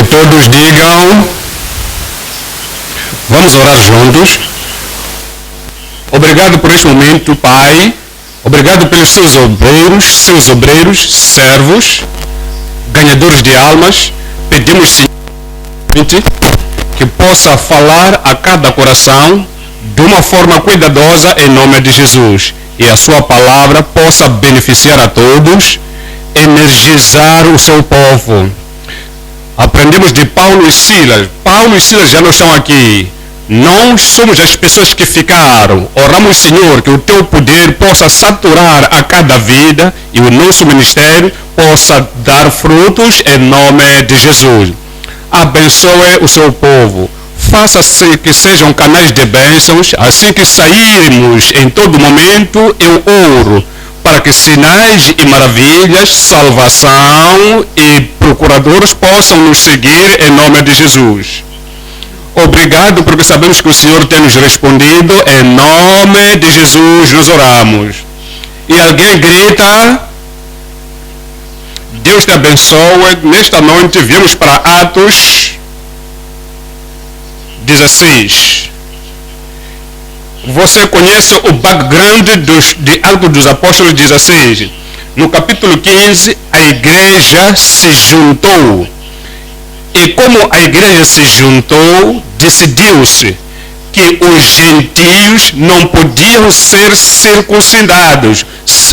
todos digam, vamos orar juntos. Obrigado por este momento, Pai. Obrigado pelos seus obreiros, servos, ganhadores de almas. Pedimos, Senhor, que possa falar a cada coração de uma forma cuidadosa em nome de Jesus. E a sua palavra possa beneficiar a todos, energizar o seu povo. Aprendemos de Paulo e Silas. Paulo e Silas já não estão aqui. Nós somos as pessoas que ficaram. Oramos, Senhor, que o teu poder possa saturar a cada vida e o nosso ministério possa dar frutos em nome de Jesus. Abençoe o seu povo. Faça-se que sejam canais de bênçãos, assim que sairmos em todo momento, eu oro para que sinais e maravilhas, salvação e procuradores possam nos seguir em nome de Jesus. Obrigado porque sabemos que o Senhor tem nos respondido, em nome de Jesus nós oramos. E alguém grita, Deus te abençoe. Nesta noite viemos para Atos 16. Você conhece o background de Atos dos Apóstolos 16. No capítulo 15, a igreja se juntou. E como a igreja se juntou, decidiu-se que os gentios não podiam ser circuncidados.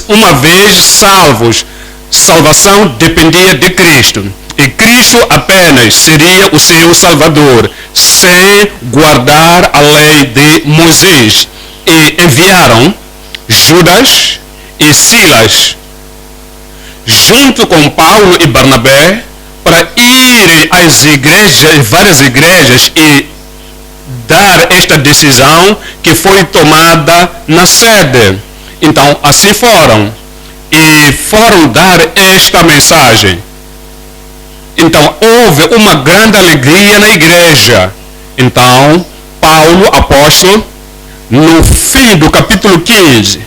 Uma vez salvos, salvação dependia de Cristo. E Cristo apenas seria o seu Salvador, sem guardar a lei de Moisés. E enviaram Judas e Silas, junto com Paulo e Barnabé, para irem às igrejas, várias igrejas, e dar esta decisão que foi tomada na sede. Então, assim foram. E foram dar esta mensagem. Então, houve uma grande alegria na igreja. Então, Paulo, apóstolo, no fim do capítulo 15,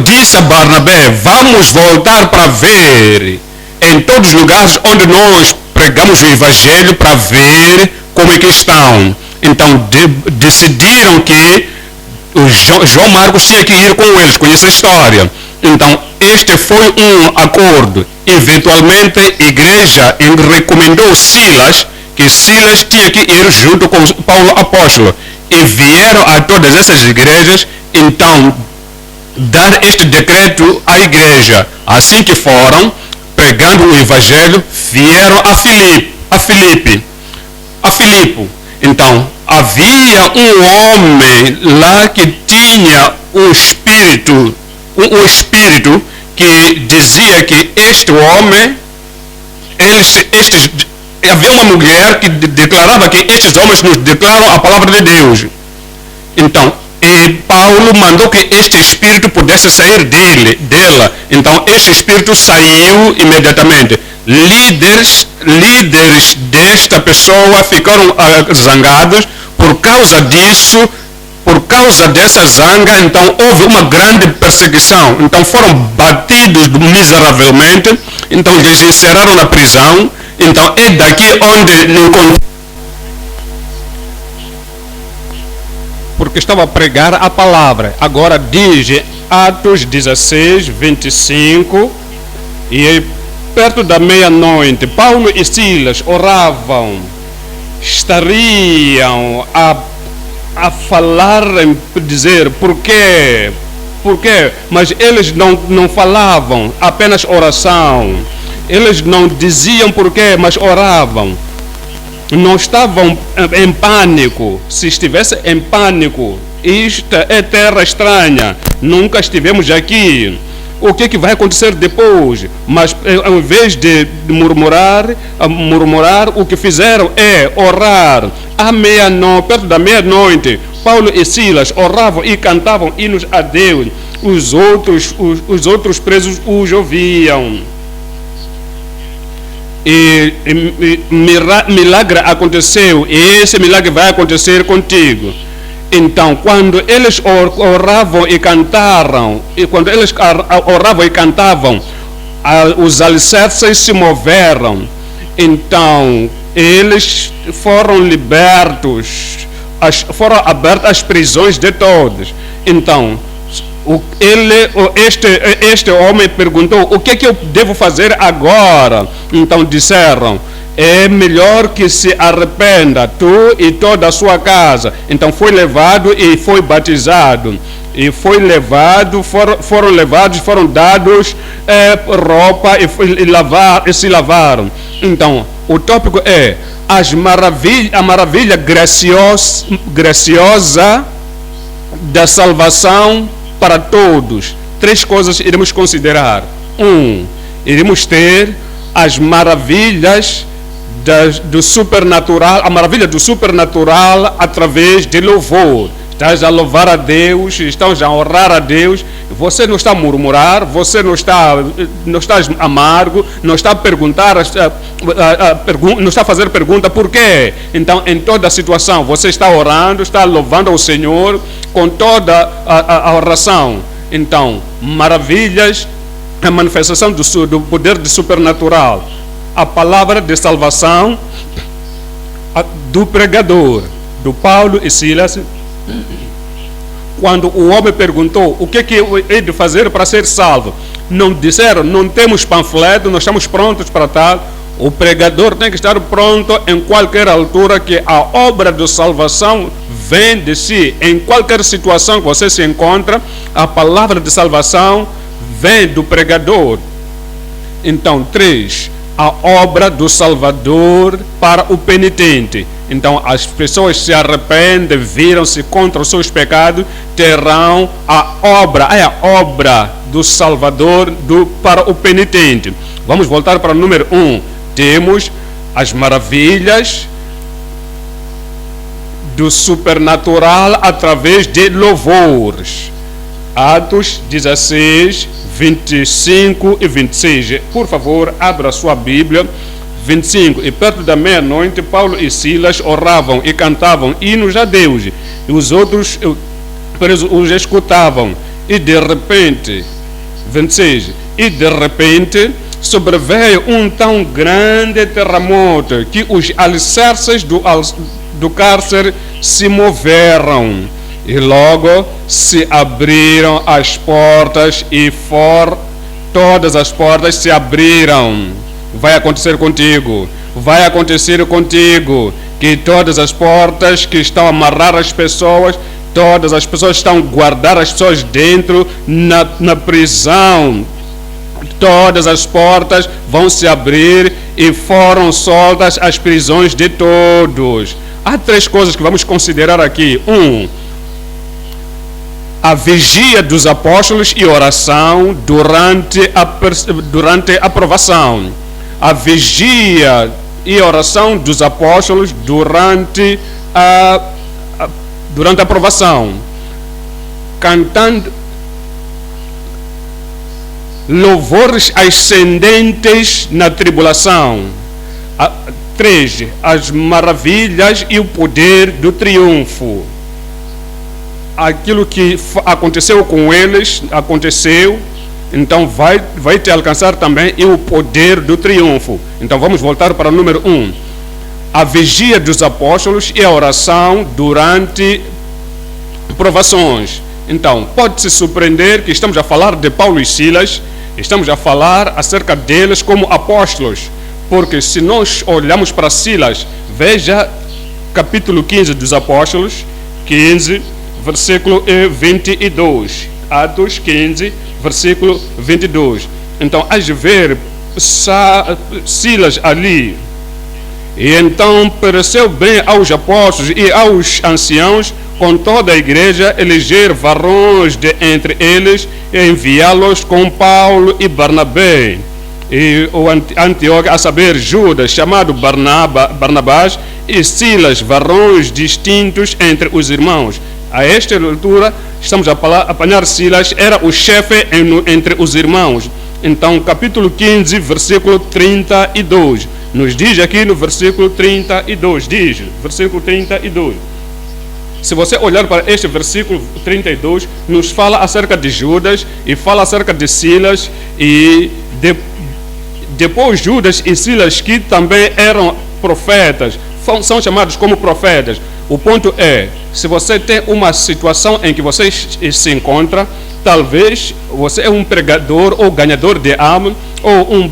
disse a Barnabé, vamos voltar para ver em todos os lugares onde nós pregamos o evangelho para ver como é que estão. Então, decidiram que o João Marcos tinha que ir com eles, conhece a história. Então, este foi um acordo. Eventualmente, a igreja recomendou Silas, que Silas tinha que ir junto com Paulo apóstolo. E vieram a todas essas igrejas, então, dar este decreto à igreja. Assim que foram, pregando o evangelho, vieram a Filipe. Então, havia um homem lá que tinha um espírito que dizia que este homem, havia uma mulher que declarava que estes homens nos declaram a palavra de Deus. Então, e Paulo mandou que este espírito pudesse sair dela. Então, este espírito saiu imediatamente. Líderes desta pessoa ficaram zangados por causa disso. Por causa dessa zanga, então houve uma grande perseguição. Então foram batidos miseravelmente. Então eles encerraram na prisão. Então é daqui onde porque estava a pregar a palavra. Agora diz Atos 16, 25. E perto da meia-noite, Paulo e Silas oravam. Estariam a falar, dizer por quê, mas eles não falavam, apenas oração. Eles não diziam por quê, mas oravam. Não estavam em pânico. Se estivesse em pânico, isto é terra estranha, nunca estivemos aqui. O que vai acontecer depois? Mas ao invés de murmurar, o que fizeram é orar. Perto da meia-noite, Paulo e Silas oravam e cantavam hinos a Deus. Os outros presos os ouviam. E milagre aconteceu, e esse milagre vai acontecer contigo. Então, quando eles oravam e cantavam, os alicerces se moveram, Então, eles foram libertos, foram abertas as prisões de todos. Então, este homem perguntou: o que é que eu devo fazer agora? Então disseram: é melhor que se arrependa, tu e toda a sua casa. Então foi levado e foi batizado. E foi levado, foram levados, foram dados roupa e se lavaram. Então, o tópico é a maravilha graciosa da salvação para todos. 3 coisas iremos considerar. 1. Iremos ter as maravilhas do supernatural, a maravilha do supernatural através de louvor. Estás a louvar a Deus, estás a honrar a Deus, você não está a murmurar, você não está amargo, não está a perguntar, não está a fazer pergunta por quê. Então, em toda a situação, você está orando, está louvando ao Senhor com toda a oração. Então, maravilhas, a manifestação do poder do supernatural, a palavra de salvação do pregador, do Paulo e Silas. Quando o homem perguntou o que eu hei de fazer para ser salvo, não disseram: não temos panfleto, nós estamos prontos para tal. O pregador tem que estar pronto em qualquer altura, que a obra de salvação vem de si. Em qualquer situação que você se encontra, a palavra de salvação vem do pregador. Então, 3. A obra do Salvador para o penitente. Então, as pessoas se arrependem, viram-se contra os seus pecados, terão a obra do Salvador para o penitente. Vamos voltar para o número 1. Temos as maravilhas do supernatural através de louvores. Atos 16, 25 e 26. Por favor, abra sua Bíblia. 25. E perto da meia-noite, Paulo e Silas oravam e cantavam hinos a Deus, e os outros presos os escutavam. E de repente, 26. E de repente sobreveio um tão grande terremoto que os alicerces do cárcere se moveram. E logo se abriram as portas e todas as portas se abriram. Vai acontecer contigo, que todas as portas que estão a amarrar as pessoas, todas as pessoas estão a guardar as pessoas dentro na prisão. Todas as portas vão se abrir e foram soltas as prisões de todos. Há 3 coisas que vamos considerar aqui. 1. A vigia dos apóstolos e oração durante a provação. A vigia e oração dos apóstolos durante a provação. Cantando louvores ascendentes na tribulação. 3. As maravilhas e o poder do triunfo. Aquilo que aconteceu com eles, aconteceu, então vai te alcançar também, e o poder do triunfo. Então vamos voltar para o número 1. A vigia dos apóstolos e a oração durante provações. Então, pode se surpreender que estamos a falar de Paulo e Silas, estamos a falar acerca deles como apóstolos, porque se nós olhamos para Silas, veja capítulo 15 dos apóstolos, 15, versículo 22, Atos 15, versículo 22. Então, hás de ver Silas ali. E então pareceu bem aos apóstolos e aos anciãos, com toda a igreja, eleger varões de entre eles e enviá-los com Paulo e Barnabé. E o Antioque, a saber, Judas, chamado Barnabás, e Silas, varões distintos entre os irmãos. A esta altura, estamos a apanhar Silas, era o chefe entre os irmãos. Então, capítulo 15, versículo 32, nos diz aqui no versículo 32, versículo 32. Se você olhar para este versículo 32, nos fala acerca de Judas e fala acerca de Silas e depois Judas e Silas, que também eram profetas, são chamados como profetas. O ponto é, se você tem uma situação em que você se encontra, talvez você é um pregador ou ganhador de alma, ou um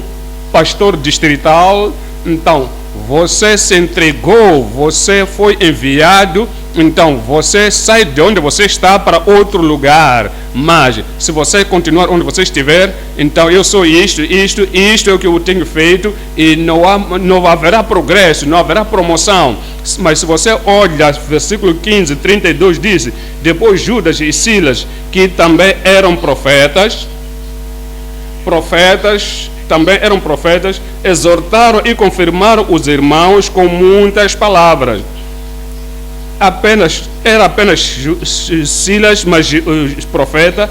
pastor distrital, então você se entregou, você foi enviado, então você sai de onde você está para outro lugar. Mas se você continuar onde você estiver, então eu sou isto é o que eu tenho feito, e não haverá progresso, não haverá promoção. Mas se você olha, versículo 15, 32 diz: depois Judas e Silas, que também eram profetas, exortaram e confirmaram os irmãos com muitas palavras. Era apenas Silas, mas o profeta,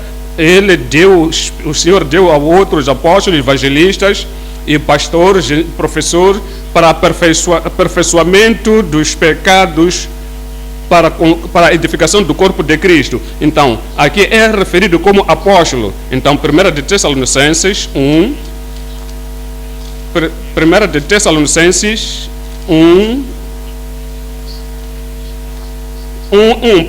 o Senhor deu a outros apóstolos, evangelistas e pastores, professores, para aperfeiçoamento dos pecados, para a edificação do corpo de Cristo. Então, aqui é referido como apóstolo. Então, 1 de Tessalonicenses 1, 1 de Tessalonicenses 1,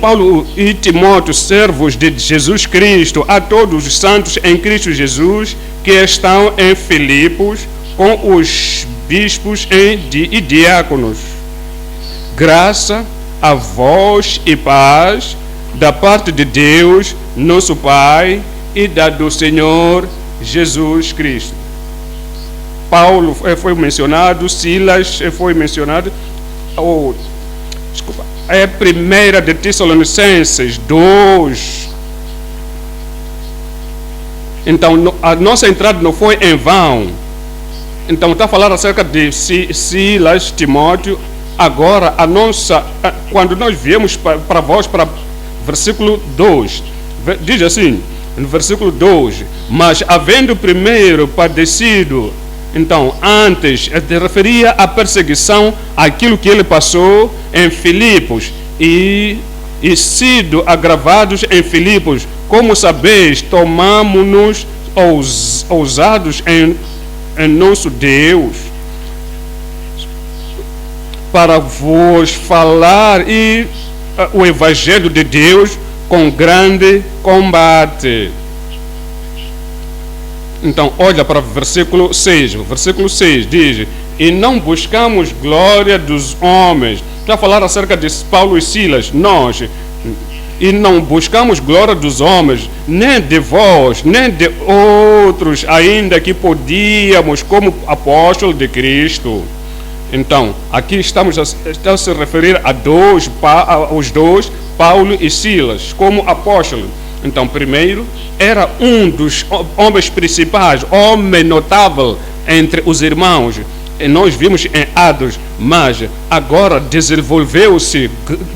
Paulo e Timóteo, servos de Jesus Cristo, a todos os santos em Cristo Jesus, que estão em Filipos, com os bispos e diáconos. Graça a vós e paz, da parte de Deus, nosso Pai, e da do Senhor Jesus Cristo. Paulo foi mencionado, Silas foi mencionado, é 1 de Tessalonicenses 2. Então, a nossa entrada não foi em vão. Então, está a falar acerca de Silas, Timóteo. Agora, quando nós viemos para vós, para versículo 2, diz assim, no versículo 2: mas havendo primeiro padecido, então, antes, referia à perseguição, aquilo que ele passou em Filipos, e sido agravados em Filipos, como sabeis, tomamo-nos ousados em nosso Deus, para vos falar o Evangelho de Deus com grande combate. Então, olha para o versículo 6. O versículo 6 diz: e não buscamos glória dos homens. Para falar acerca de Paulo e Silas, e não buscamos glória dos homens, nem de vós, nem de outros, ainda que podíamos, como apóstolo de Cristo. Então, aqui estamos a se referir aos dois, Paulo e Silas, como apóstolos. Então, primeiro, era um dos homens principais, homem notável entre os irmãos. E nós vimos em Atos, mas agora desenvolveu-se,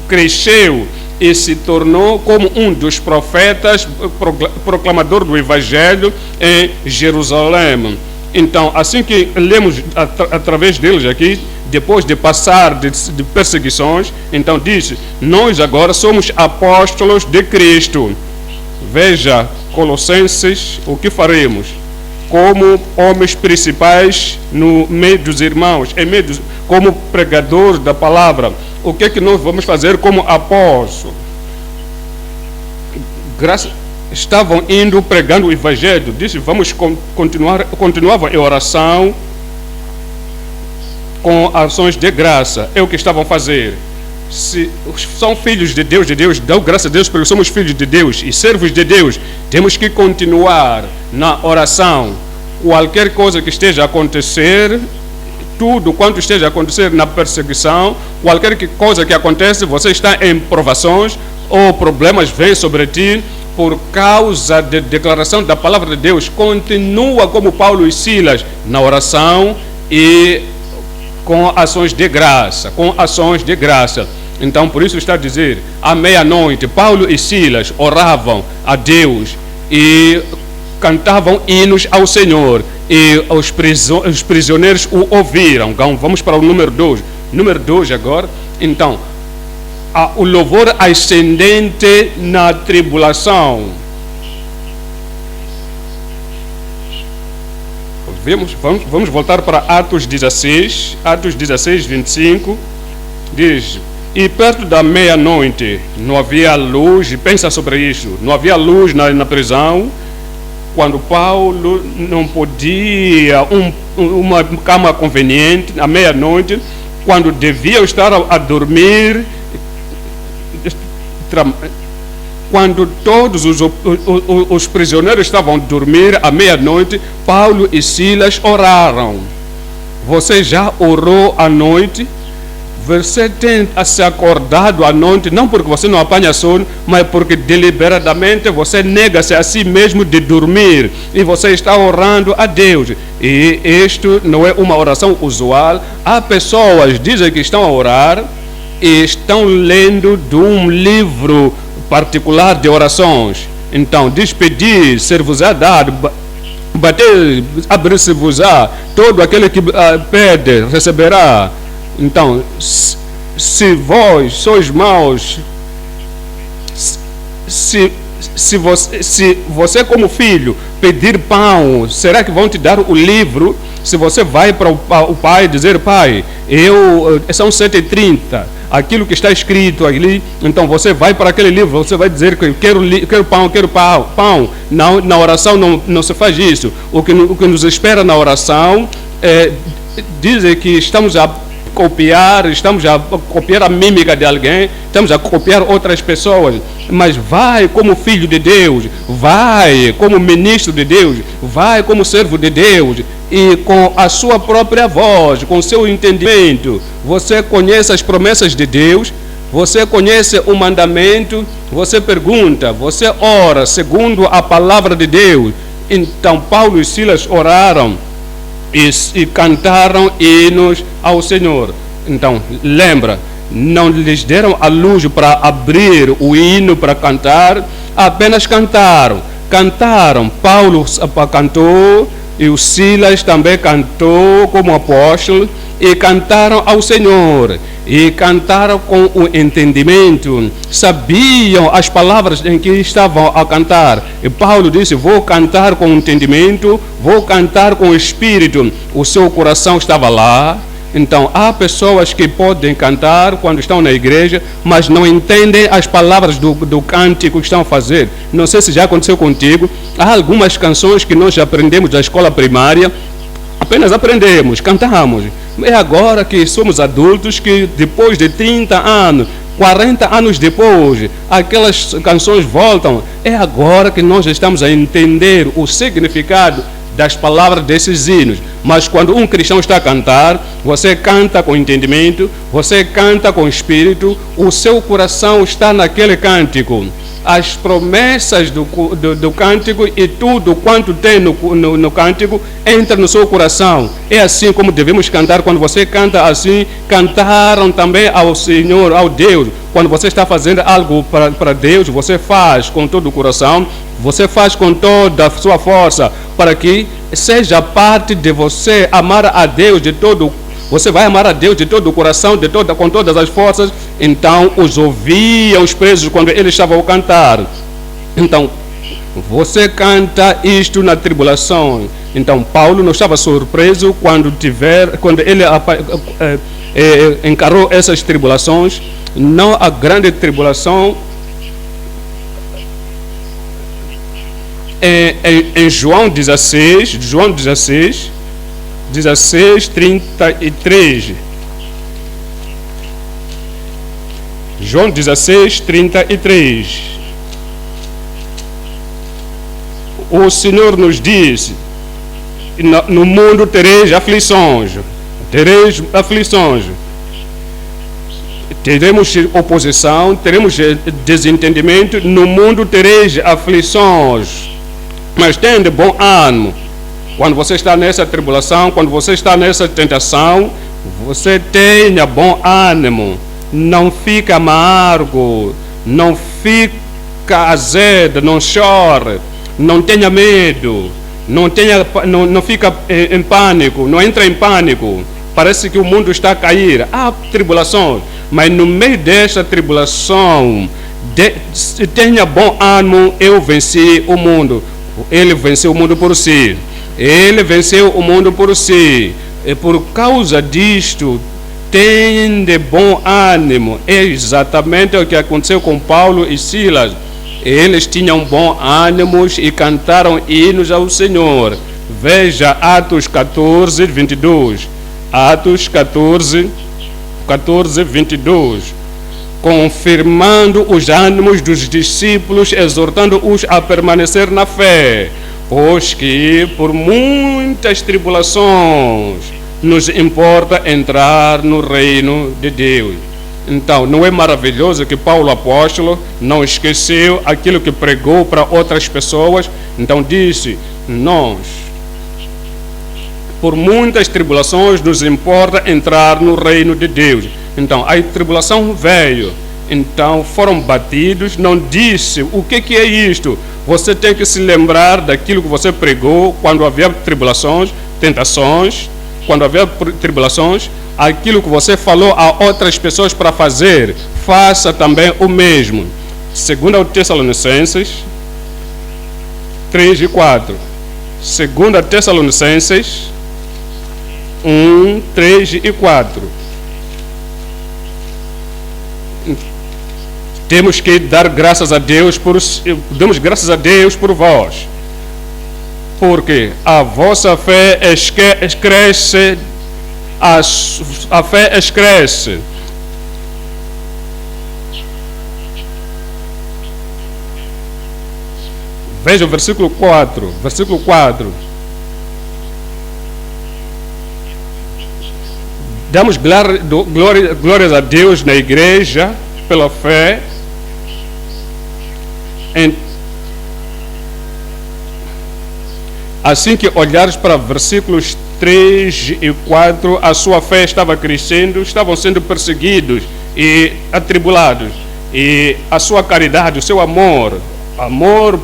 cresceu e se tornou como um dos profetas, proclamador do Evangelho em Jerusalém. Então, assim que lemos através deles aqui, depois de passar de perseguições, então diz: nós agora somos apóstolos de Cristo. Veja, Colossenses, o que faremos? Como homens principais no meio dos irmãos, como pregadores da palavra, o que é que nós vamos fazer como apóstolos? Estavam indo pregando o Evangelho, disse: vamos continuavam em oração, com ações de graça. É o que estavam a fazer. Se são filhos de Deus, dão graças a Deus porque somos filhos de Deus e servos de Deus, temos que continuar na oração. Qualquer coisa que esteja a acontecer, tudo quanto esteja a acontecer na perseguição, qualquer coisa que acontece, você está em provações ou problemas vêm sobre ti, por causa da declaração da palavra de Deus, continua como Paulo e Silas na oração e com ações de graça, Então, por isso está a dizer, à meia-noite, Paulo e Silas oravam a Deus e cantavam hinos ao Senhor, e os prisioneiros o ouviram. Então, vamos para o número 2. Número 2 agora. Então, o louvor ascendente na tribulação. Vamos voltar para Atos 16, 25, diz: e perto da meia-noite não havia luz, pensa sobre isso, não havia luz na prisão, quando Paulo não podia, uma cama conveniente, à meia-noite, quando devia estar a dormir, quando todos os prisioneiros estavam a dormir à meia-noite, Paulo e Silas oraram. Você já orou à noite? Você tem se acordado à noite, não porque você não apanha sono, mas porque deliberadamente você nega-se a si mesmo de dormir e você está orando a Deus. E isto não é uma oração usual. Há pessoas que dizem que estão a orar e estão lendo de um livro particular de orações. Então, despedir, ser-vos-á dado, bater, abrir-se-vos-á, todo aquele que pede, receberá. Então, se vós sois maus, se você como filho pedir pão, será que vão te dar o livro? Se você vai para o pai dizer: pai, são 7h30, aquilo que está escrito ali, então você vai para aquele livro, você vai dizer que quero pão. Não, na oração não se faz isso. O que nos espera na oração é dizer que estamos a copiar a mímica de alguém, estamos a copiar outras pessoas, mas vai como filho de Deus, vai como ministro de Deus, vai como servo de Deus, e com a sua própria voz, com o seu entendimento, você conhece as promessas de Deus, você conhece o mandamento, você pergunta, você ora segundo a palavra de Deus. Então Paulo e Silas oraram e cantaram hinos ao Senhor. Então, lembra, não lhes deram a luz para abrir o hino para cantar, apenas cantaram. Paulo cantou e o Silas também cantou como apóstolo e cantaram ao Senhor. E cantaram com o entendimento, sabiam as palavras em que estavam a cantar. E Paulo disse: vou cantar com entendimento, vou cantar com o espírito. O seu coração estava lá. Então, há pessoas que podem cantar quando estão na igreja, mas não entendem as palavras do cântico que estão a fazer. Não sei se já aconteceu contigo. Há algumas canções que nós aprendemos da escola primária, apenas aprendemos, cantamos. É agora que somos adultos que depois de 30 anos, 40 anos depois, aquelas canções voltam. É agora que nós estamos a entender o significado das palavras desses hinos. Mas quando um cristão está a cantar, você canta com entendimento, você canta com espírito, o seu coração está naquele cântico. As promessas do cântico e tudo quanto tem no cântico entra no seu coração. É assim como devemos cantar. Quando você canta assim, cantaram também ao Senhor, ao Deus. Quando você está fazendo algo para Deus, você faz com todo o coração, você faz com toda a sua força, para que seja parte de você amar a Deus de todo. Você vai amar a Deus de todo o coração, com todas as forças. Então, os ouviam os presos quando eles estavam a cantar. Então, você canta isto na tribulação. Então, Paulo não estava surpreso quando ele encarou essas tribulações. Não a grande tribulação. Em João 16, 33. João 16, 33. O Senhor nos diz: no mundo tereis aflições. Teremos oposição, teremos desentendimento. No mundo tereis aflições. Mas tende bom ânimo. Quando você está nessa tribulação, quando você está nessa tentação, você tenha bom ânimo. Não fica amargo, não fica azedo, não chore, não tenha medo, não fica em pânico, não entra em pânico. Parece que o mundo está a cair. Há tribulação, mas no meio desta tribulação, tenha bom ânimo. Eu venci o mundo. Ele venceu o mundo por si. Ele venceu o mundo por si. E por causa disto, tem de bom ânimo. É exatamente o que aconteceu com Paulo e Silas. Eles tinham bom ânimo e cantaram hinos ao Senhor. Veja Atos 14, 22. Atos 14, 22. Confirmando os ânimos dos discípulos, exortando-os a permanecer na fé, pois que por muitas tribulações nos importa entrar no reino de Deus. Então, não é maravilhoso que Paulo apóstolo não esqueceu aquilo que pregou para outras pessoas? Então disse, nós, por muitas tribulações nos importa entrar no reino de Deus. Então, a tribulação veio, então foram batidos, não disse, o que é isto? Você tem que se lembrar daquilo que você pregou quando havia tribulações, tentações, quando havia tribulações, aquilo que você falou a outras pessoas para fazer, faça também o mesmo. 2 Tessalonicenses 3 e 4. 2 Tessalonicenses 1, 3 e 4. Temos que dar graças a Deus damos graças a Deus por vós, porque a vossa fé cresce, a fé cresce. Veja o versículo 4. Versículo 4. Damos glórias a Deus na igreja pela fé. Assim que olhares para versículos 3 e 4, a sua fé estava crescendo, estavam sendo perseguidos e atribulados, e a sua caridade, o seu amor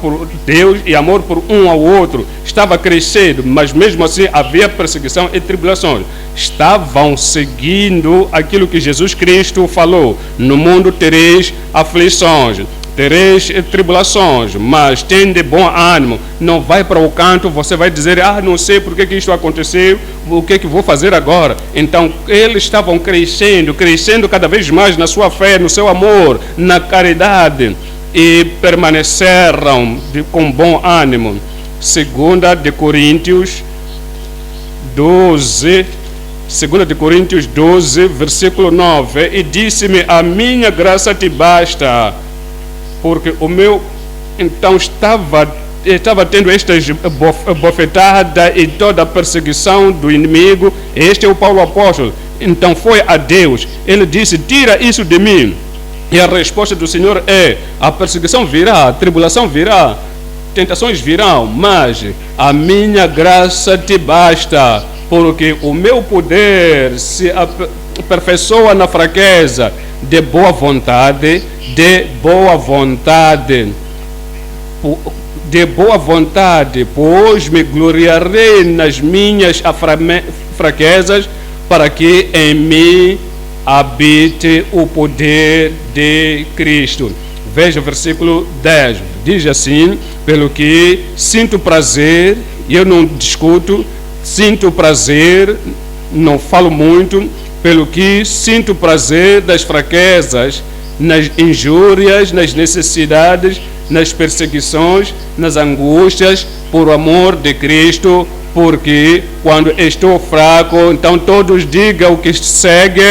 por Deus e amor por um ao outro estava crescendo, mas mesmo assim havia perseguição e tribulações. Estavam seguindo aquilo que Jesus Cristo falou: no mundo tereis aflições, tereis tribulações, mas tende bom ânimo. Não vai para o canto, você vai dizer, não sei por que isto aconteceu, o que vou fazer agora. Então, eles estavam crescendo cada vez mais na sua fé, no seu amor, na caridade, e permaneceram com bom ânimo. 2 de Coríntios 12, versículo 9, e disse-me, a minha graça te basta, porque o meu, então estava tendo esta bofetada e toda a perseguição do inimigo. Este é o Paulo apóstolo. Então foi a Deus, ele disse, tira isso de mim. E a resposta do Senhor é, a perseguição virá, a tribulação virá, tentações virão, mas a minha graça te basta, porque o meu poder se aperfeiçoa na fraqueza. De boa vontade, pois me gloriarei nas minhas fraquezas, para que em mim habite o poder de Cristo. Veja o versículo 10, diz assim, pelo que sinto prazer, e eu não discuto, sinto prazer, não falo muito, pelo que sinto prazer das fraquezas, nas injúrias, nas necessidades, nas perseguições, nas angústias, por amor de Cristo, porque quando estou fraco, então todos digam o que segue,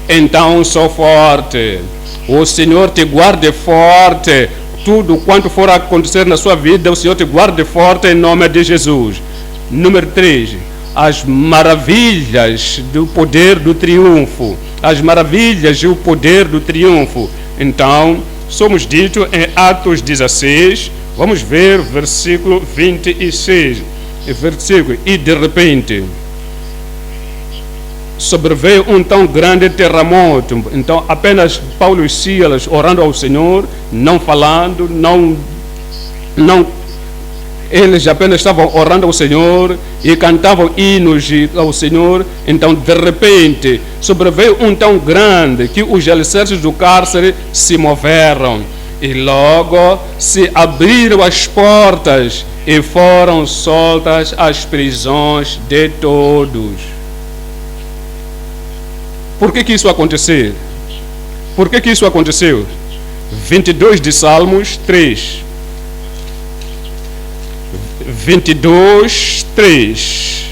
então sou forte. O Senhor te guarde forte. Tudo quanto for acontecer na sua vida, o Senhor te guarde forte em nome de Jesus. Número 3. As maravilhas do poder do triunfo. As maravilhas do poder do triunfo. Então, somos dito em Atos 16, vamos ver versículo 26. E de repente sobreveio um tão grande terremoto. Então apenas Paulo e Silas orando ao Senhor, não falando, não eles apenas estavam orando ao Senhor e cantavam hinos ao Senhor. Então de repente sobreveio um tão grande que os alicerces do cárcere se moveram. E logo se abriram as portas e foram soltas as prisões de todos. Por que isso aconteceu? Por que isso aconteceu? 22 de Salmos 3. 22, 3.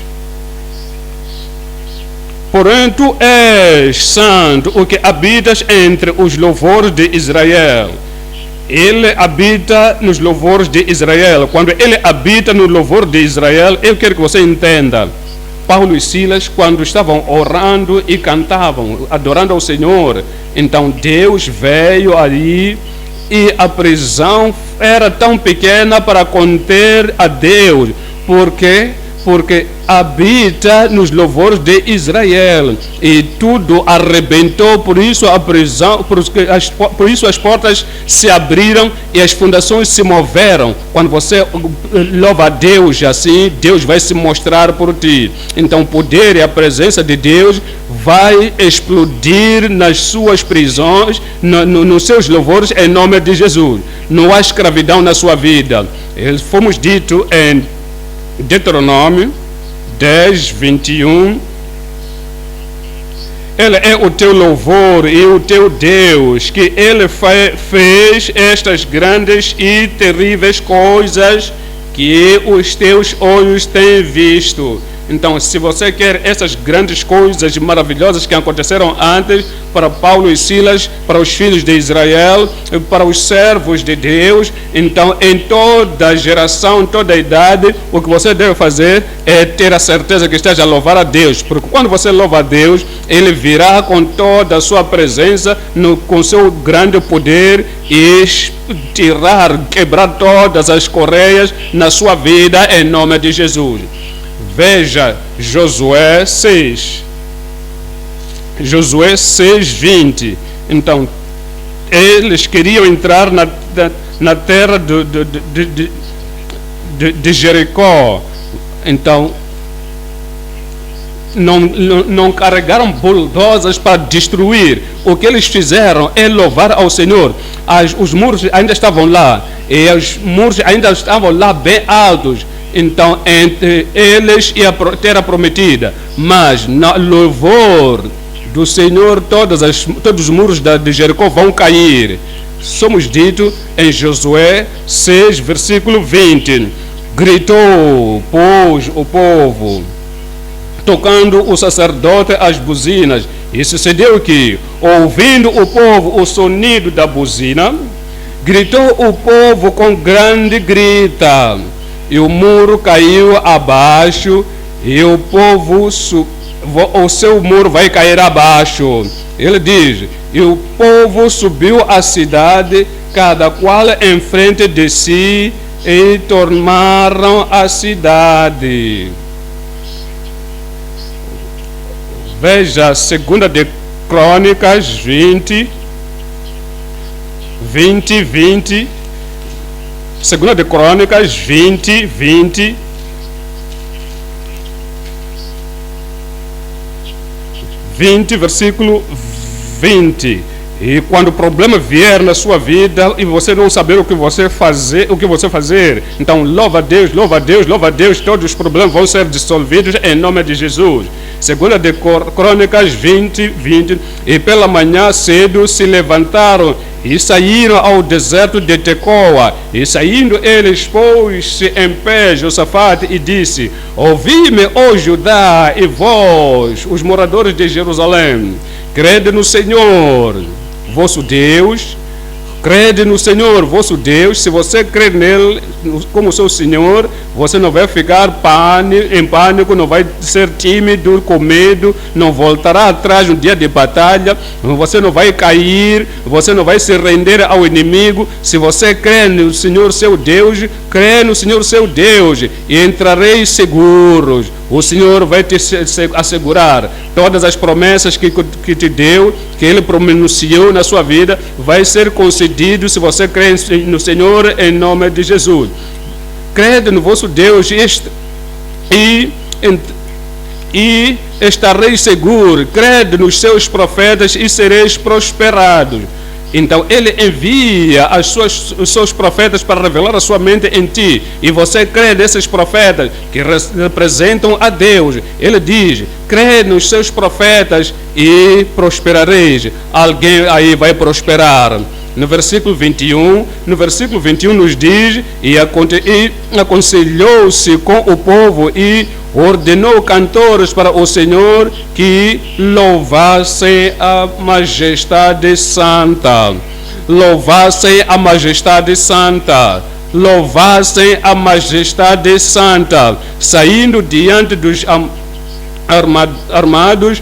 Porém, tu és santo, o que habitas entre os louvores de Israel. Ele habita nos louvores de Israel. Quando ele habita no louvor de Israel, eu quero que você entenda. Paulo e Silas, quando estavam orando e cantavam, adorando ao Senhor, então Deus veio ali e a prisão era tão pequena para conter a Deus. Por quê? Porque habita nos louvores de Israel e tudo arrebentou, por isso a prisão, por isso as portas se abriram e as fundações se moveram. Quando você louva a Deus assim, Deus vai se mostrar por ti. Então o poder e a presença de Deus vai explodir nas suas prisões, nos seus louvores, em nome de Jesus. Não há escravidão na sua vida. Fomos dito em Deuteronômio 10, 21. Ele é o teu louvor e o teu Deus, que ele fez estas grandes e terríveis coisas que os teus olhos têm visto. Então, se você quer essas grandes coisas maravilhosas que aconteceram antes para Paulo e Silas, para os filhos de Israel, para os servos de Deus, então em toda geração, em toda idade, o que você deve fazer é ter a certeza que esteja a louvar a Deus, porque quando você louva a Deus, Ele virá com toda a sua presença, com seu grande poder e quebrar todas as correias na sua vida em nome de Jesus. Veja Josué 6. Josué 6, 20. Então, eles queriam entrar na terra de Jericó. Então, não carregaram bulldozers para destruir. O que eles fizeram é louvar ao Senhor. Os muros ainda estavam lá. E os muros ainda estavam lá bem altos. Então, entre eles e a terra prometida. Mas, no louvor do Senhor, todos os muros de Jericó vão cair. Somos dito em Josué 6, versículo 20. Gritou, pois, o povo, tocando o sacerdote as buzinas. E sucedeu que, ouvindo o povo o sonido da buzina, gritou o povo com grande grita. E o muro caiu abaixo, e o povo, o seu muro vai cair abaixo. Ele diz, e o povo subiu à cidade, cada qual em frente de si, e tomaram a cidade. Veja, 2 de Crônicas 20. 2 de Crônicas 20, versículo 20. E quando o problema vier na sua vida e você não saber o que você fazer, então louva a Deus, louva a Deus, louva a Deus, todos os problemas vão ser dissolvidos em nome de Jesus. 2 de Crônicas 20. E pela manhã cedo se levantaram e saíram ao deserto de Tecoa. E saindo eles, pôs-se em pé Josafate e disse, ouvi-me, ó Judá, e vós, os moradores de Jerusalém, crede no Senhor, vosso Deus. Crede no Senhor, vosso Deus. Se você crer nele como seu Senhor, você não vai ficar em pânico, não vai ser tímido, com medo, não voltará atrás no dia de batalha, você não vai cair, você não vai se render ao inimigo. Se você crê no Senhor seu Deus, crê no Senhor seu Deus, e entrareis seguros. O Senhor vai te assegurar todas as promessas que te deu, que Ele pronunciou na sua vida, vai ser concedido se você crê no Senhor em nome de Jesus. Crede no vosso Deus e estareis seguros. Crede nos seus profetas e sereis prosperados. Então ele envia os seus profetas para revelar a sua mente em ti. E você crê nesses profetas que representam a Deus. Ele diz: crê nos seus profetas e prosperareis. Alguém aí vai prosperar. No versículo 21 nos diz: e aconselhou-se com o povo e ordenou cantores para o Senhor que louvassem a majestade santa. Louvassem a majestade santa. Louvassem a majestade santa. Saindo diante dos armados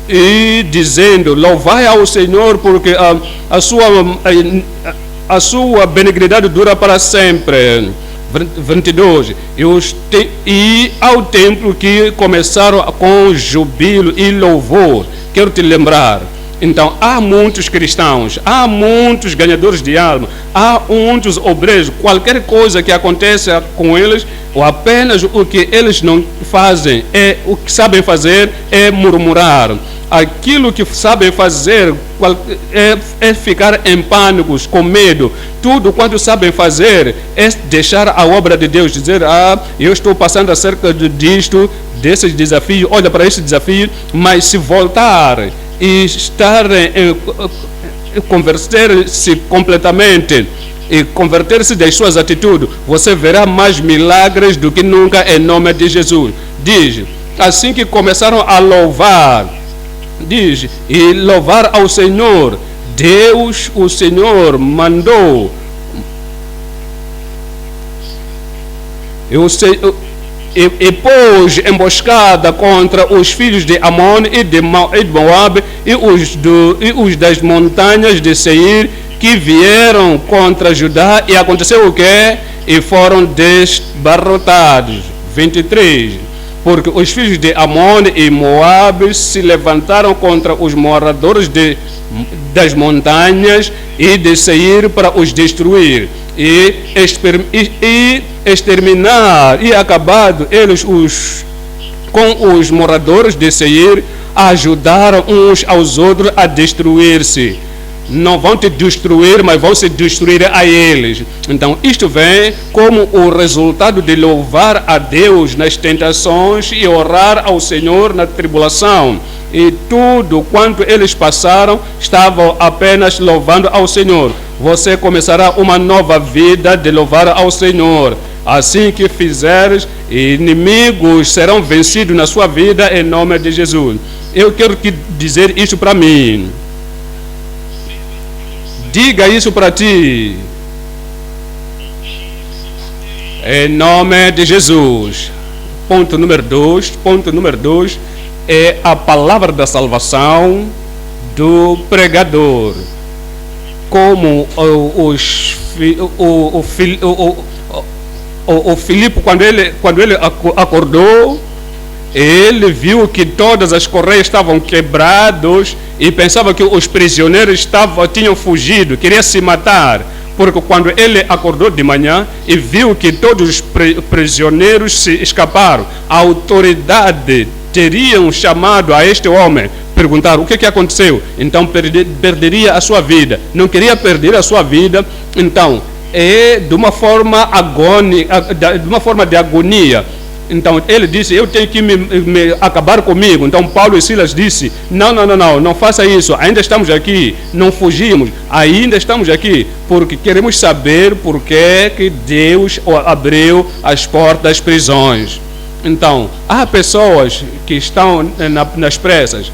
e dizendo: louvai ao Senhor, porque a sua benignidade dura para sempre. 22. E ao templo que começaram com jubilo e louvor. Quero te lembrar. Então, há muitos cristãos, há muitos ganhadores de alma, há muitos obreiros. Qualquer coisa que aconteça com eles, ou apenas o que eles não fazem, o que sabem fazer é murmurar. Aquilo que sabem fazer é ficar em pânicos, com medo. Tudo quanto sabem fazer é deixar a obra de Deus, dizer: eu estou passando acerca disto, desses desafios, olha para este desafio, mas se voltar e estar converter-se completamente e converter-se das suas atitudes, você verá mais milagres do que nunca em nome de Jesus. Diz: assim que começaram a louvar, diz, e louvar ao Senhor, Deus, o Senhor, mandou e pôs emboscada contra os filhos de Amon e de Moab e os das montanhas de Seir, que vieram contra Judá, e aconteceu o quê? E foram desbarrotados. 23. Porque os filhos de Amon e Moab se levantaram contra os moradores das montanhas e de Seir para os destruir e exterminar, e acabado eles com os moradores de Seir, ajudaram uns aos outros a destruir-se. Não vão te destruir, mas vão se destruir a eles. Então isto vem como o resultado de louvar a Deus nas tentações e orar ao Senhor na tribulação. E tudo quanto eles passaram, estavam apenas louvando ao Senhor. Você começará uma nova vida de louvar ao Senhor. Assim que fizeres, inimigos serão vencidos na sua vida em nome de Jesus. Eu quero dizer isso para mim. Diga isso para ti. Em nome de Jesus. Ponto número 2 é a palavra da salvação do pregador. Como o Filipe, quando ele acordou, ele viu que todas as correias estavam quebradas e pensava que os prisioneiros tinham fugido, queria se matar. Porque quando ele acordou de manhã e viu que todos os prisioneiros se escaparam, a autoridade teriam chamado a este homem, perguntaram o que aconteceu. Então perderia a sua vida. Não queria perder a sua vida, então de uma forma de agonia. Então ele disse: eu tenho que me acabar comigo. Então Paulo e Silas disse: não faça isso, ainda estamos aqui, não fugimos, ainda estamos aqui, porque queremos saber por que Deus abriu as portas das prisões. Então há pessoas que estão nas pressas.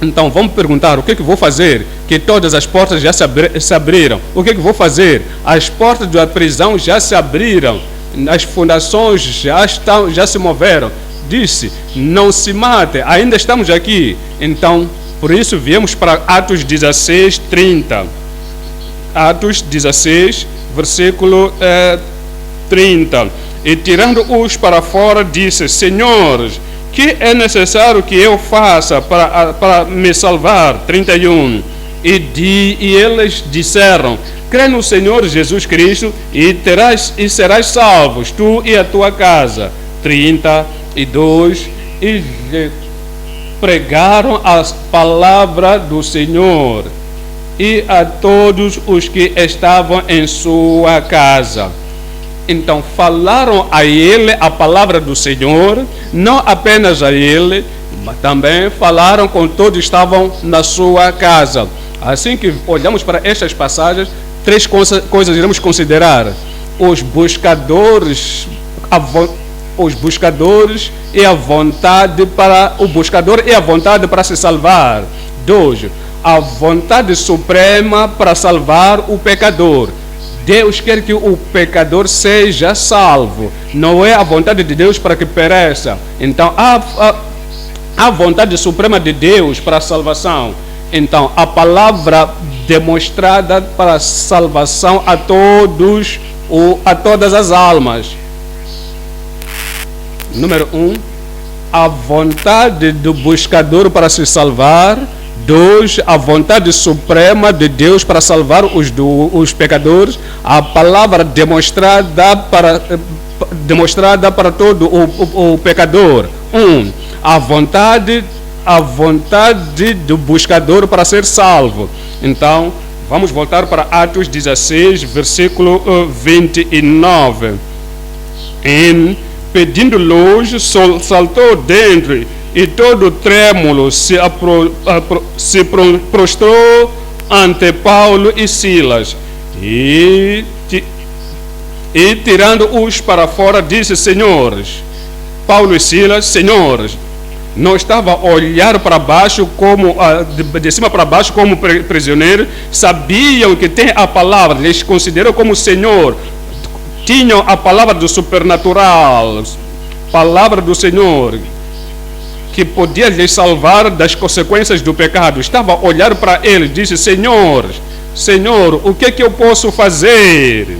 Então vamos perguntar: o que vou fazer? Que todas as portas já se abriram. O que vou fazer? As portas da prisão já se abriram. As fundações já se moveram. Disse: não se mate, ainda estamos aqui. Então, por isso viemos para Atos 16, 30. Atos 16, versículo 30. E tirando-os para fora, disse: senhores, que é necessário que eu faça para me salvar? 31. E eles disseram: crê no Senhor Jesus Cristo e serás salvos, tu e a tua casa. 32. E pregaram a palavra do Senhor. e a todos os que estavam em sua casa. Então falaram a ele a palavra do Senhor, não apenas a ele, mas também falaram com todos que estavam na sua casa. Assim que olhamos para estas passagens, três coisas iremos considerar: os buscadores e a vontade para o buscador e a vontade para se salvar. 2. A vontade suprema para salvar o pecador. Deus quer que o pecador seja salvo, não é a vontade de Deus para que pereça. Então, a vontade suprema de Deus para a salvação. Então, a palavra demonstrada para a salvação a todos, a todas as almas. Número 1, a vontade do buscador para se salvar. 2, a vontade suprema de Deus para salvar os pecadores. A palavra demonstrada para todo o pecador. 1, a vontade do buscador para ser salvo. Então, vamos voltar para Atos 16, versículo 29. Pedindo luz, saltou dentro e todo trêmulo se prostrou ante Paulo e Silas. E tirando-os para fora, disse: Senhores, Paulo e Silas, senhores, não estava a olhar para baixo, de cima para baixo, como prisioneiros, sabiam que tem a palavra, eles consideram como Senhor, tinham a palavra do supernatural, palavra do Senhor, que podia lhes salvar das consequências do pecado. Estava a olhar para ele, disse: Senhor, o que é que eu posso fazer?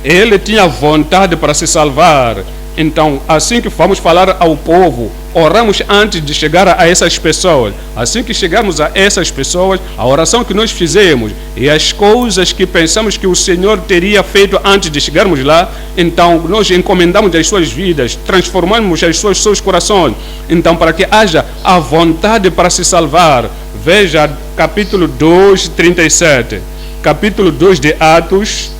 Ele tinha vontade para se salvar. Então, assim que vamos falar ao povo, oramos antes de chegar a essas pessoas. Assim que chegarmos a essas pessoas, a oração que nós fizemos e as coisas que pensamos que o Senhor teria feito antes de chegarmos lá, então nós encomendamos as suas vidas, transformamos os seus corações. Então, para que haja a vontade para se salvar, veja capítulo 2, 37. Capítulo 2 de Atos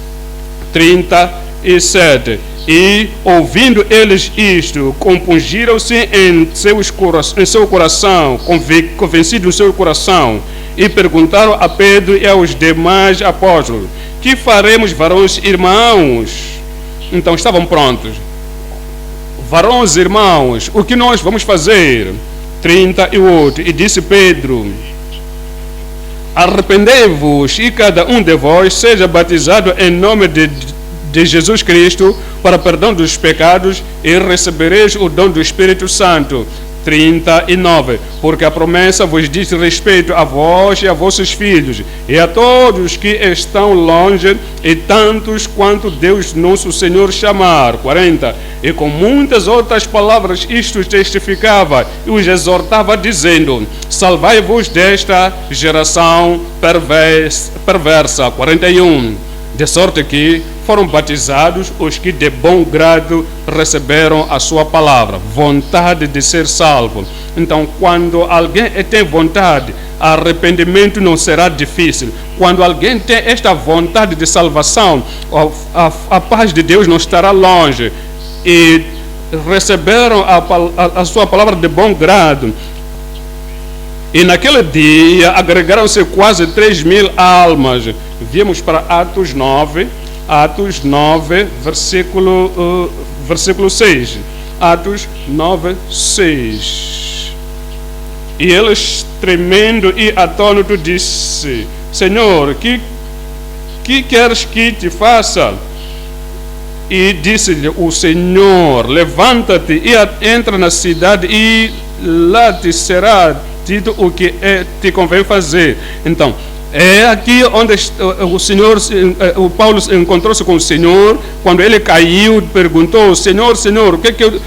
37. E, ouvindo eles isto, compungiram-se em seu coração, convencidos no seu coração, e perguntaram a Pedro e aos demais apóstolos: que faremos, varões irmãos? Então estavam prontos. Varões irmãos, o que nós vamos fazer? 38. E disse Pedro: arrependei-vos e cada um de vós seja batizado em nome de Jesus Cristo para perdão dos pecados e recebereis o dom do Espírito Santo. 39. Porque a promessa vos diz respeito a vós e a vossos filhos e a todos que estão longe e tantos quanto Deus nosso Senhor chamar. 40. E com muitas outras palavras isto testificava e os exortava dizendo: salvai-vos desta geração perversa. 41. De sorte que foram batizados os que de bom grado receberam a sua palavra, vontade de ser salvo. Então, quando alguém tem vontade, arrependimento não será difícil. Quando alguém tem esta vontade de salvação, a paz de Deus não estará longe. E receberam a sua palavra de bom grado. E naquele dia agregaram-se quase 3.000 almas. Viemos para Atos 9, versículo 6. Atos 9, 6. E eles, tremendo e atônito, disse: Senhor, que queres que te faça? E disse-lhe o Senhor: levanta-te e entra na cidade, e lá te será dito o que te convém fazer. Então, é aqui onde o Senhor, o Paulo encontrou-se com o Senhor. Quando ele caiu, perguntou: Senhor, o que é que eu...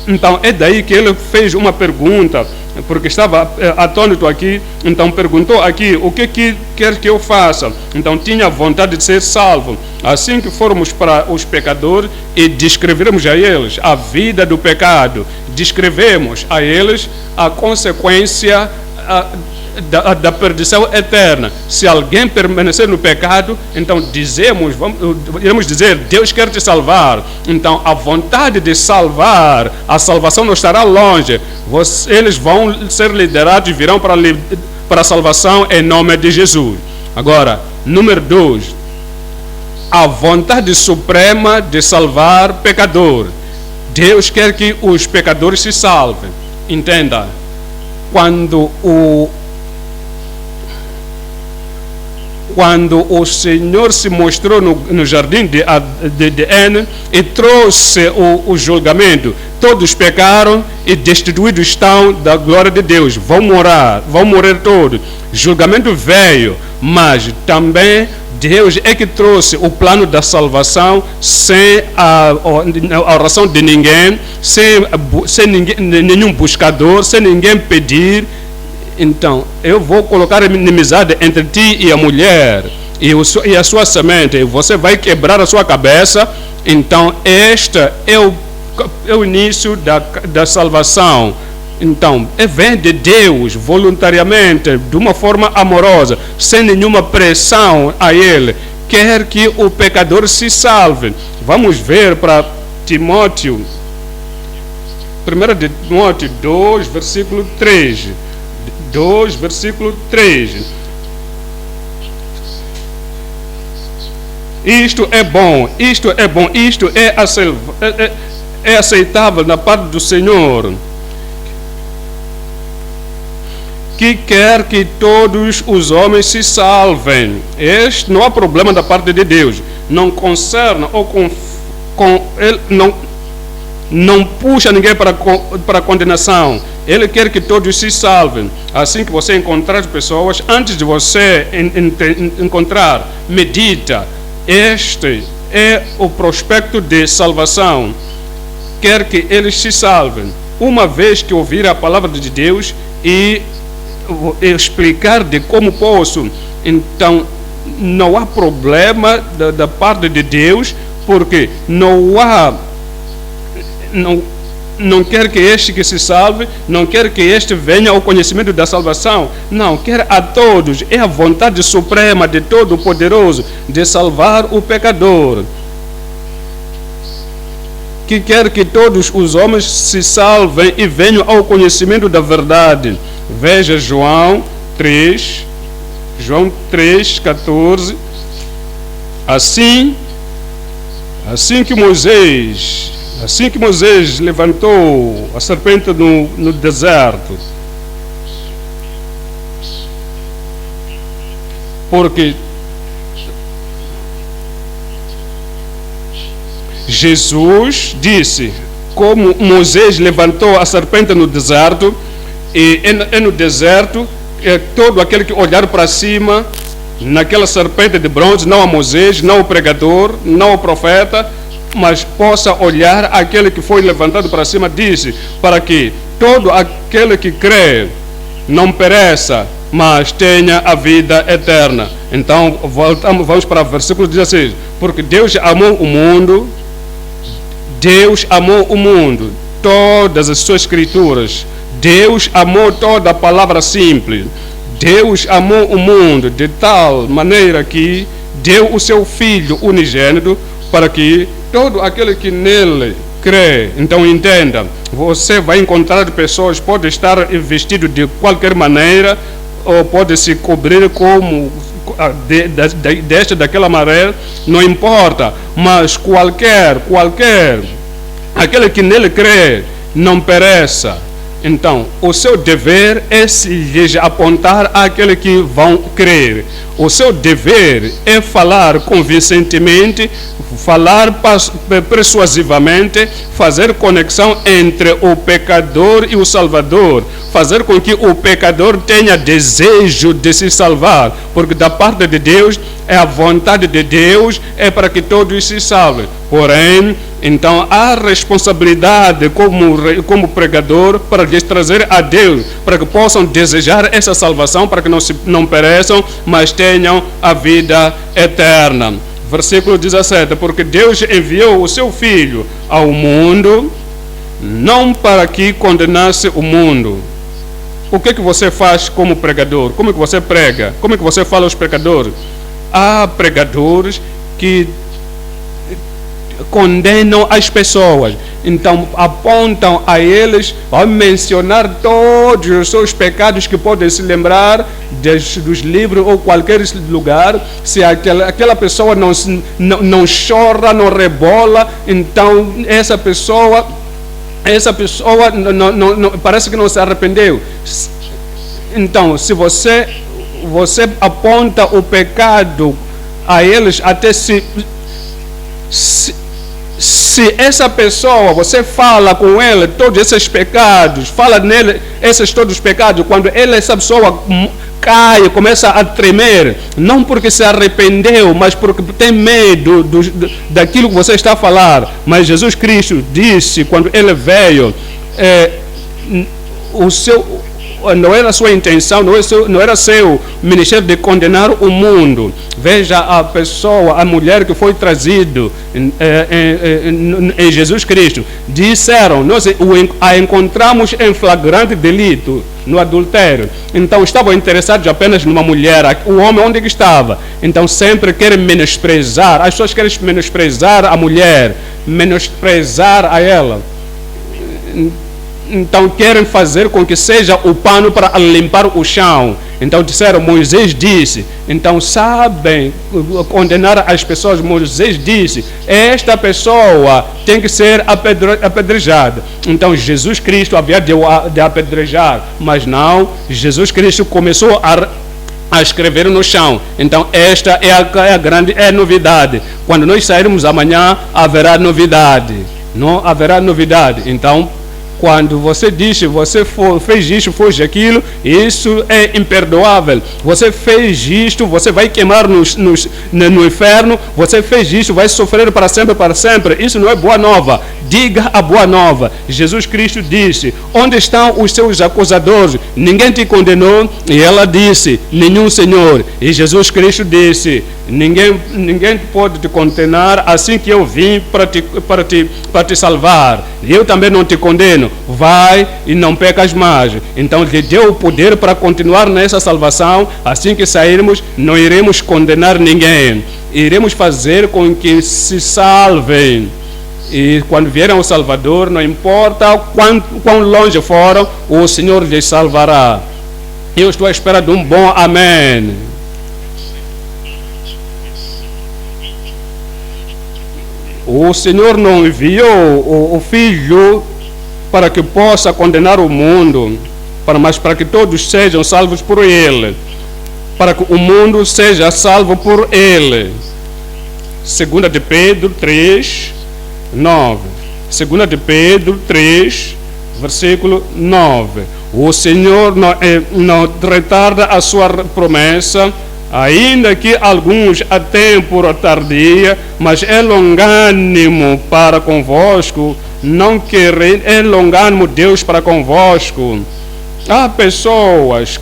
Então, é daí que ele fez uma pergunta, porque estava atônito aqui. Então, perguntou aqui: o que quer que eu faça? Então, tinha vontade de ser salvo. Assim que formos para os pecadores e descrevermos a eles a vida do pecado, descrevemos a eles a consequência da perdição eterna. Se alguém permanecer no pecado, então iremos dizer, Deus quer te salvar. Então a vontade de salvar, a salvação não estará longe. Eles vão ser liderados e virão para a salvação em nome de Jesus. Agora, número 2, a vontade suprema de salvar pecador. Deus quer que os pecadores se salvem. Entenda, quando o Senhor se mostrou no jardim de Éden e trouxe o julgamento, todos pecaram e destituídos estão da glória de Deus, vão morrer todos. Julgamento veio, mas também Deus é que trouxe o plano da salvação sem a oração de ninguém, sem nenhum buscador, sem ninguém pedir. Então, eu vou colocar inimizade entre ti e a mulher e a sua semente, e você vai quebrar a sua cabeça. Então, este é o início da salvação. Então, vem de Deus voluntariamente, de uma forma amorosa, sem nenhuma pressão a Ele. Quer que o pecador se salve. Vamos ver para Timóteo, 1 Timóteo 2, versículo 3. 2, versículo 3. Isto é bom, isto é aceitável na parte do Senhor, que quer que todos os homens se salvem. Este não há problema da parte de Deus. Não concerne ou ele não puxa ninguém para a condenação. Ele quer que todos se salvem. Assim que você encontrar as pessoas, antes de você encontrar, medita. Este é o prospecto de salvação. Quer que eles se salvem. Uma vez que ouvir a palavra de Deus e explicar de como posso, então não há problema da parte de Deus, porque não quer que este que se salve, não quer que este venha ao conhecimento da salvação, não, quer a todos. É a vontade suprema de Todo-Poderoso de salvar o pecador, que quer que todos os homens se salvem e venham ao conhecimento da verdade. Veja João 3, 14. Assim que Moisés levantou a serpente no deserto, porque Jesus disse, como Moisés levantou a serpente no deserto, e no deserto, todo aquele que olhar para cima, naquela serpente de bronze, não a Moisés, não o pregador, não o profeta, mas possa olhar aquele que foi levantado para cima, disse, para que todo aquele que crê não pereça, mas tenha a vida eterna. Então, vamos para o versículo 16. Porque Deus amou o mundo, todas as suas escrituras. Deus amou toda a palavra simples. Deus amou o mundo de tal maneira que deu o seu Filho unigênito, para que todo aquele que nele crê. Então entenda, você vai encontrar pessoas, pode estar vestido de qualquer maneira, ou pode se cobrir como daquela maneira, não importa, mas qualquer, aquele que nele crê, não pereça. Então, o seu dever é se lhes apontar àquele que vão crer. O seu dever é falar convincentemente, falar persuasivamente, fazer conexão entre o pecador e o Salvador, fazer com que o pecador tenha desejo de se salvar, porque da parte de Deus, é a vontade de Deus, é para que todos se salvem. Porém, então há responsabilidade como pregador para lhes trazer a Deus, para que possam desejar essa salvação, para que não pereçam, mas tenham a vida eterna. Versículo 17, porque Deus enviou o seu Filho ao mundo, não para que condenasse o mundo, o que você faz como pregador? Como é que você prega? Como é que você fala aos pregadores? Há pregadores que condenam as pessoas, então apontam a eles, vão mencionar todos os seus pecados que podem se lembrar dos livros ou qualquer lugar. Se aquela pessoa não chora, não rebola, então essa pessoa não, parece que não se arrependeu. Então, se você aponta o pecado a eles, até se essa pessoa, você fala com ela todos esses pecados, fala nele todos os pecados, quando essa pessoa cai, começa a tremer, não porque se arrependeu, mas porque tem medo daquilo que você está a falar. Mas Jesus Cristo disse, quando ele veio, não era sua intenção, não era seu ministério de condenar o mundo. Veja a pessoa, a mulher que foi trazido em Jesus Cristo. Disseram, nós a encontramos em flagrante delito, no adultério. Então estavam interessados apenas numa mulher. O homem onde que estava? Então sempre querem menosprezar. As pessoas querem menosprezar a mulher, menosprezar a ela. Então querem fazer com que seja o pano para limpar o chão. Então disseram, Moisés disse. Então sabem condenar as pessoas. Moisés disse, esta pessoa tem que ser apedrejada. Então Jesus Cristo havia de apedrejar, mas não. Jesus Cristo começou a escrever no chão. Então esta é a grande novidade. Quando nós sairmos amanhã, haverá novidade. Não haverá novidade. Então, quando você diz, você fez isto, fez aquilo, isso é imperdoável. Você fez isto, você vai queimar no inferno. Você fez isto, vai sofrer para sempre, para sempre. Isso não é boa nova. Diga a boa nova. Jesus Cristo disse, onde estão os seus acusadores? Ninguém te condenou? E ela disse, nenhum, Senhor. E Jesus Cristo disse, ninguém pode te condenar, assim que eu vim para te salvar. Eu também não te condeno. Vai e não pecas mais. Então lhe deu o poder para continuar nessa salvação. Assim que sairmos, não iremos condenar ninguém. Iremos fazer com que se salvem. E quando vierem ao Salvador, não importa quão longe foram, o Senhor lhes salvará. Eu estou à espera de um bom amém. O Senhor não enviou o Filho para que possa condenar o mundo, mas para que todos sejam salvos por Ele, para que o mundo seja salvo por Ele. 2 de Pedro 3, 9. 2 de Pedro 3, versículo 9. O Senhor não retarda a sua promessa, ainda que alguns a têm por tardia, mas é longânimo para convosco, não querer, é longânimo Deus para convosco. Há pessoas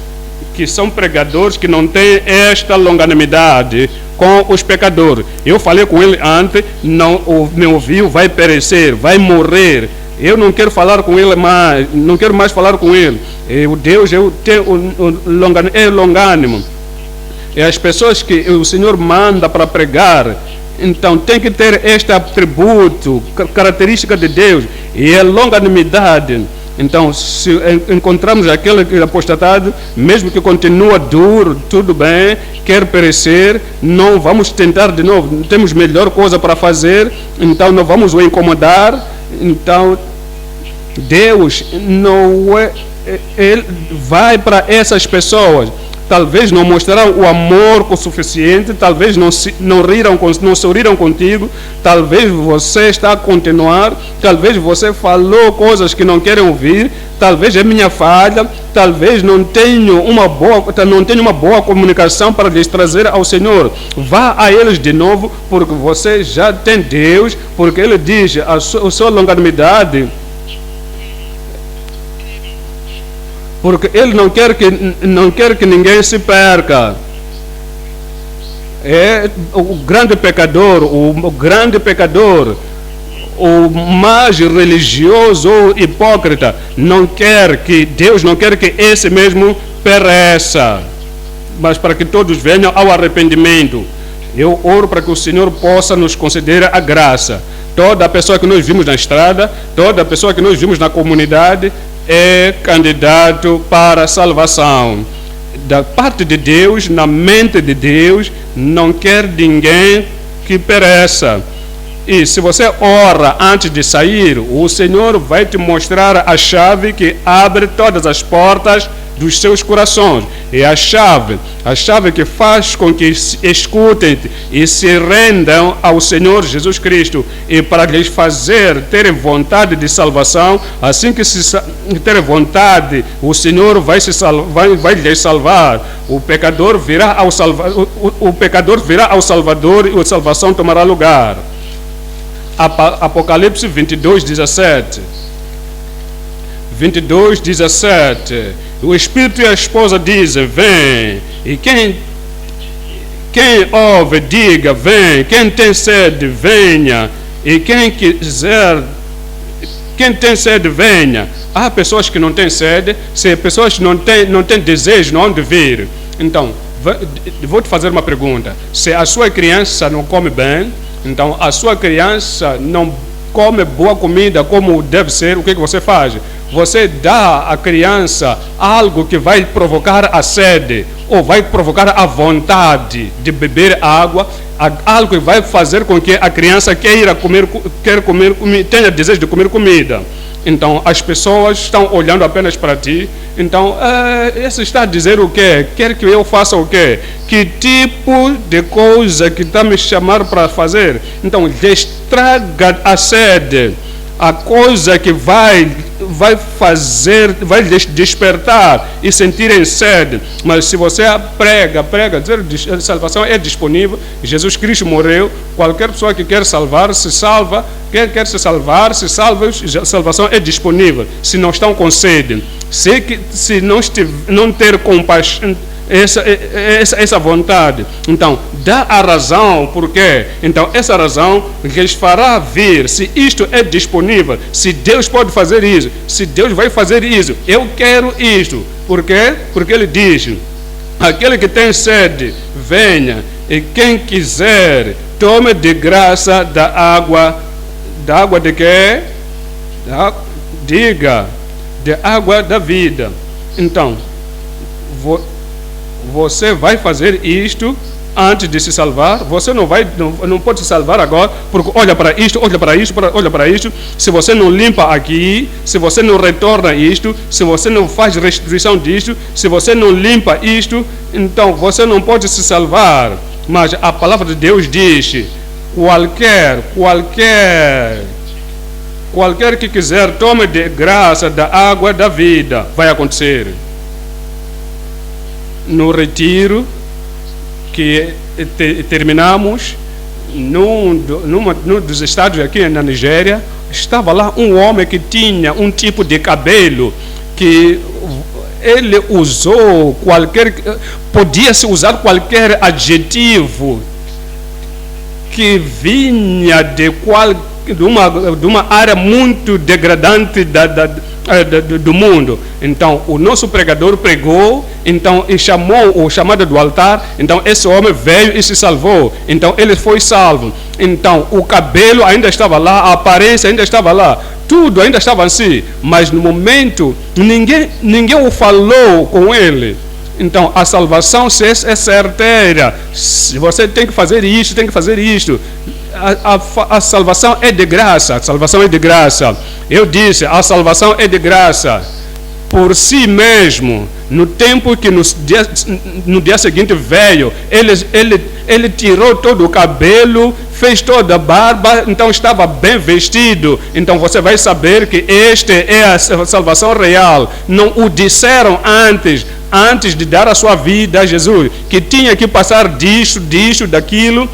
que são pregadores que não têm esta longanimidade com os pecadores. Eu falei com ele antes, não me ouviu, vai perecer, vai morrer. Eu não quero falar com ele mais, não quero mais falar com ele. Deus é longânimo. E as pessoas que o Senhor manda para pregar, então tem que ter este atributo, característica de Deus, e é longanimidade. Então, se encontramos aquele que é apostatado, mesmo que continua duro, tudo bem, quer perecer, não vamos tentar de novo, não temos melhor coisa para fazer, então não vamos o incomodar. Então, Deus não Ele vai para essas pessoas. Talvez não mostrarão o amor o suficiente, talvez não se riram contigo, talvez você está a continuar, talvez você falou coisas que não querem ouvir, talvez é minha falha, talvez não tenho uma boa comunicação para lhes trazer ao Senhor. Vá a eles de novo, porque você já tem Deus, porque Ele diz a sua longanimidade. Porque Ele não quer que ninguém se perca. É o grande pecador, o mais religioso ou hipócrita Deus não quer que esse mesmo pereça, mas para que todos venham ao arrependimento. Eu oro para que o Senhor possa nos conceder a graça. Toda a pessoa que nós vimos na estrada, toda a pessoa que nós vimos na comunidade é candidato para a salvação. Da parte de Deus, na mente de Deus, não quer ninguém que pereça. E se você ora antes de sair, o Senhor vai te mostrar a chave que abre todas as portas dos seus corações. É a chave que faz com que escutem e se rendam ao Senhor Jesus Cristo. E para lhes fazer terem vontade de salvação, assim que se terem vontade, o Senhor vai lhes salvar. O pecador virá ao Salvador e a salvação tomará lugar. Apocalipse 22, 17. 22, 17. O Espírito e a esposa dizem, vem. E quem ouve, diga, vem. Quem tem sede, venha. E quem tem sede, venha. Há pessoas que não têm sede, se pessoas não têm desejo, não hão de vir. Então, vou te fazer uma pergunta. Se a sua criança não come bem, então a sua criança não come boa comida como deve ser, o que você faz? Você dá à criança algo que vai provocar a sede, ou vai provocar a vontade de beber água, algo que vai fazer com que a criança tenha desejo de comer comida. Então, as pessoas estão olhando apenas para ti. Então, esse está a dizer o quê? Quer que eu faça o quê? Que tipo de coisa que está me chamando para fazer? Então, estraga a sede. A coisa que vai despertar e sentirem sede. Mas se você prega, dizer a salvação é disponível, Jesus Cristo morreu, qualquer pessoa que quer salvar, se salva, quer se salvar, se salva, a salvação é disponível. Se não estão com sede, se não ter compaixão, essa vontade, então dá a razão, porque então essa razão lhes fará vir se isto é disponível, se Deus pode fazer isso, se Deus vai fazer isso, eu quero isto. Por quê? Porque ele diz, aquele que tem sede, venha, e quem quiser, tome de graça da água de quê? Diga, de água da vida. Então, você vai fazer isto antes de se salvar. Você não pode se salvar agora, porque olha para isto, olha para isto. Se você não limpa aqui, se você não retorna isto, se você não faz restituição disto, se você não limpa isto, então você não pode se salvar. Mas a palavra de Deus diz, qualquer que quiser, tome de graça da água da vida. Vai acontecer. No retiro que terminamos, num dos estados aqui na Nigéria, estava lá um homem que tinha um tipo de cabelo que ele usou podia-se usar qualquer adjetivo que vinha de uma área muito degradante do mundo. Então o nosso pregador pregou, então e chamou o chamado do altar. Então esse homem veio e se salvou. Então ele foi salvo. Então o cabelo ainda estava lá, a aparência ainda estava lá, tudo ainda estava assim, mas no momento ninguém o falou com ele. Então a salvação é certeira. Você tem que fazer isto, tem que fazer isto. A salvação é de graça. A salvação é de graça. Eu disse, a salvação é de graça por si mesmo. No tempo que no dia seguinte veio, ele tirou todo o cabelo, fez toda a barba, então estava bem vestido. Então você vai saber que esta é a salvação real. Não o disseram antes de dar a sua vida a Jesus, que tinha que passar disto, daquilo.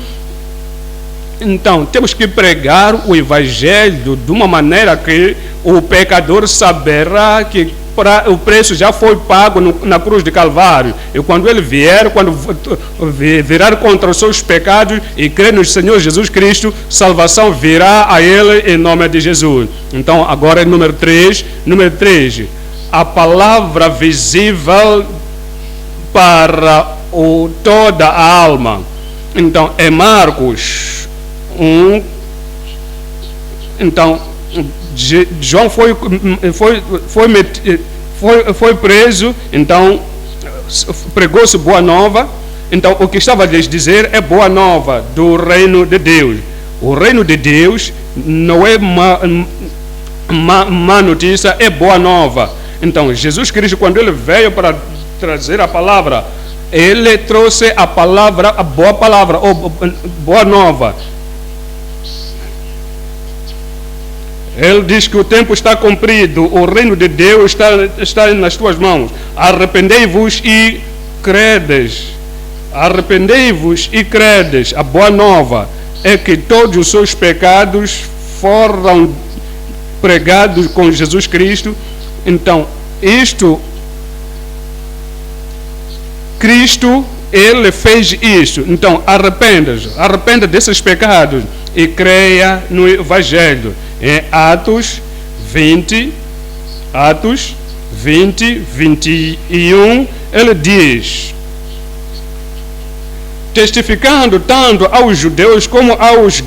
Então, temos que pregar o Evangelho de uma maneira que o pecador saberá que o preço já foi pago na cruz de Calvário. E quando ele vier, quando virar contra os seus pecados e crer no Senhor Jesus Cristo, salvação virá a ele em nome de Jesus. Então, agora é número 3. Número 3. A palavra visível para toda a alma. Então, é Marcos 1. Então, João foi preso, então pregou-se boa nova. Então, o que estava a lhes dizer é boa nova do reino de Deus. O reino de Deus não é má notícia, é boa nova. Então, Jesus Cristo, quando ele veio para trazer a palavra, ele trouxe a palavra, a boa palavra, ou boa nova. Ele diz que o tempo está cumprido, o reino de Deus está nas tuas mãos. Arrependei-vos e credes. Arrependei-vos e credes. A boa nova é que todos os seus pecados foram pregados com Jesus Cristo. Então, Cristo, ele fez isso. Então, arrependa desses pecados e creia no Evangelho. Em Atos 20, 21, ele diz: testificando tanto aos judeus como aos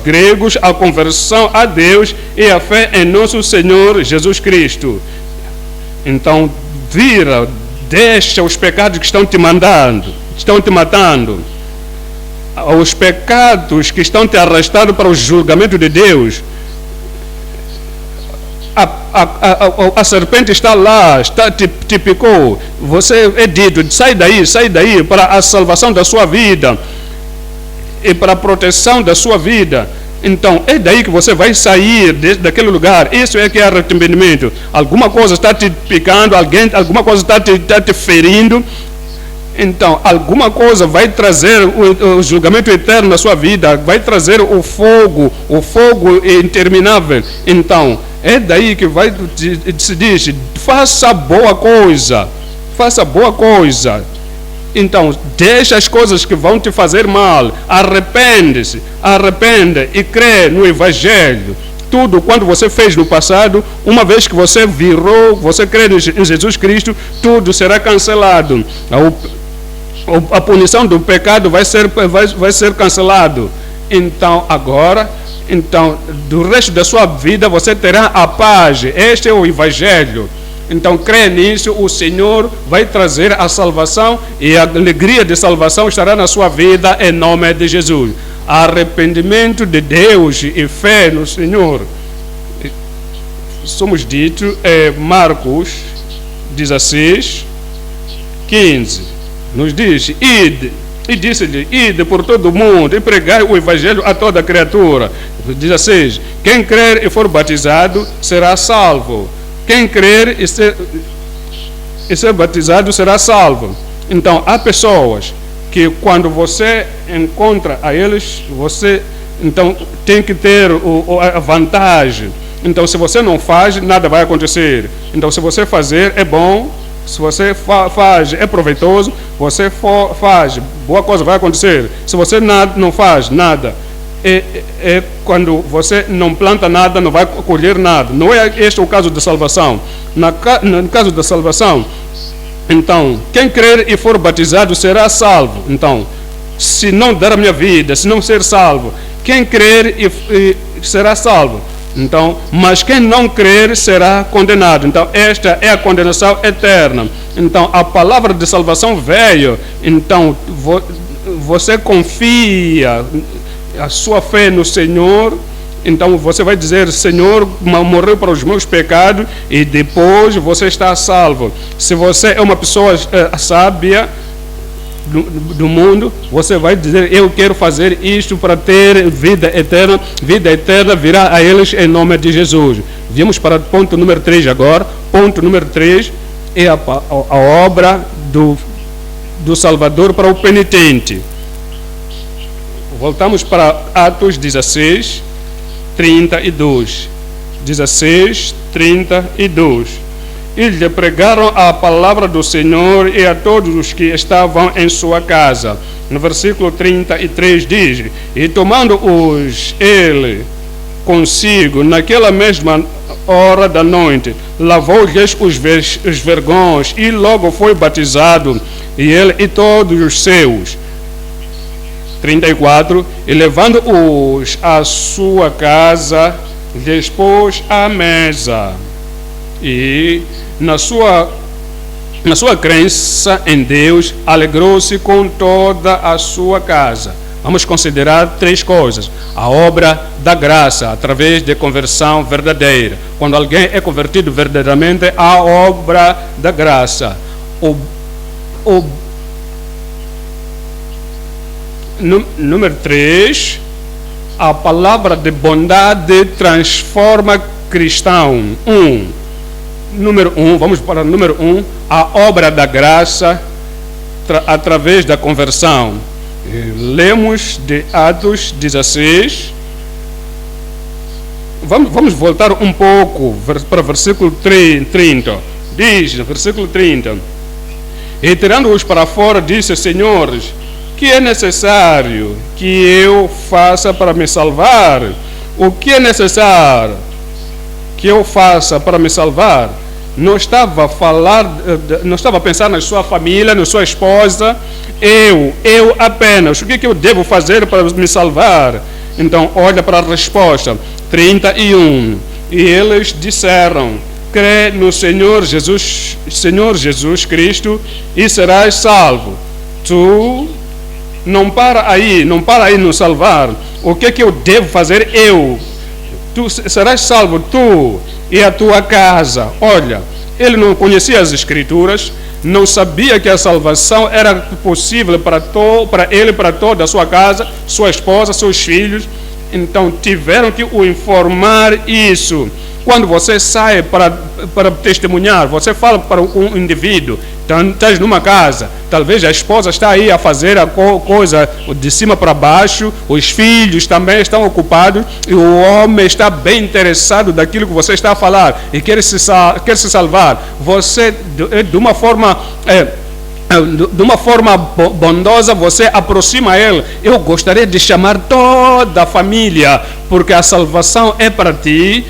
gregos a conversão a Deus e a fé em nosso Senhor Jesus Cristo. Então, deixa os pecados que estão te matando, os pecados que estão te arrastando para o julgamento de Deus. A serpente está lá, te picou. Você é dito, sai daí para a salvação da sua vida e para a proteção da sua vida. Então, é daí que você vai sair daquele lugar. Isso é que é arrependimento. Alguma coisa está te picando, alguma coisa está te ferindo. Então, alguma coisa vai trazer o julgamento eterno na sua vida, vai trazer o fogo interminável. Então, é daí que se diz: faça boa coisa. Então, deixa as coisas que vão te fazer mal, arrepende e crê no Evangelho. Tudo quando você fez no passado, uma vez que você você crê em Jesus Cristo, tudo será cancelado. A punição do pecado vai ser cancelado. Então, agora, do resto da sua vida, você terá a paz. Este é o Evangelho. Então, crê nisso, o Senhor vai trazer a salvação e a alegria de salvação estará na sua vida em nome de Jesus. Arrependimento de Deus e fé no Senhor. Somos dito Marcos 16, 15. Nos diz: ide, e disse-lhe: ide por todo o mundo e pregai o Evangelho a toda criatura. 16. Quem crer e for batizado será salvo. Quem crer e ser batizado será salvo. Então, há pessoas que quando você encontra a eles, você então tem que ter a vantagem. Então, se você não faz, nada vai acontecer. Então, se você fazer, é bom. Se você faz, é proveitoso. Você faz, boa coisa vai acontecer. Se você não faz nada, quando você não planta nada, não vai colher nada. Não é este o caso da salvação. No caso da salvação, então, quem crer e for batizado será salvo. Então, se não dar a minha vida, se não ser salvo, quem crer e será salvo. Então, mas quem não crer será condenado. Então, esta é a condenação eterna. Então, a palavra de salvação veio. Então, você confia a sua fé no Senhor. Então, você vai dizer: Senhor, morreu para os meus pecados, e depois você está salvo. Se você é uma pessoa sábia do mundo, você vai dizer: eu quero fazer isto para ter vida eterna. Vida eterna virá a eles em nome de Jesus. Vamos para o ponto número 3 agora. Ponto número 3 é a obra do Salvador para o penitente. Voltamos para Atos 16, 32. 16, 32. e lhe pregaram a palavra do Senhor e a todos os que estavam em sua casa. No versículo 33 diz: e tomando-os ele consigo naquela mesma hora da noite, lavou-lhes os vergões e logo foi batizado, e ele e todos os seus. 34, e levando-os à sua casa, lhes pôs à mesa, e na sua crença em Deus, alegrou-se com toda a sua casa. Vamos considerar 3 coisas. A obra da graça, através de conversão verdadeira. Quando alguém é convertido verdadeiramente, a obra da graça. Número 3, a palavra de bondade transforma cristão. Número 1, vamos para o número 1, a obra da graça através da conversão. Lemos de Atos 16. Vamos voltar um pouco para o versículo 30. Diz, no versículo 30: e tirando-os para fora, disse: senhores, que é necessário que eu faça para me salvar? O que é necessário que eu faça para me salvar? Não estava a pensar na sua família, na sua esposa. Eu apenas. O que eu devo fazer para me salvar? Então, olha para a resposta. 31. E eles disseram: crê no Senhor Jesus Cristo e serás salvo. Tu não para aí no salvar. O que eu devo fazer? Tu serás salvo, tu e a tua casa. Olha, ele não conhecia as Escrituras, não sabia que a salvação era possível para ele, para toda a sua casa, sua esposa, seus filhos. Então tiveram que o informar isso. Quando você sai para testemunhar, você fala para um indivíduo, estás numa casa, talvez a esposa está aí a fazer a coisa de cima para baixo, os filhos também estão ocupados, e o homem está bem interessado daquilo que você está a falar, e quer se salvar. Você, de uma forma bondosa, você aproxima ele. Eu gostaria de chamar toda a família, porque a salvação é para ti,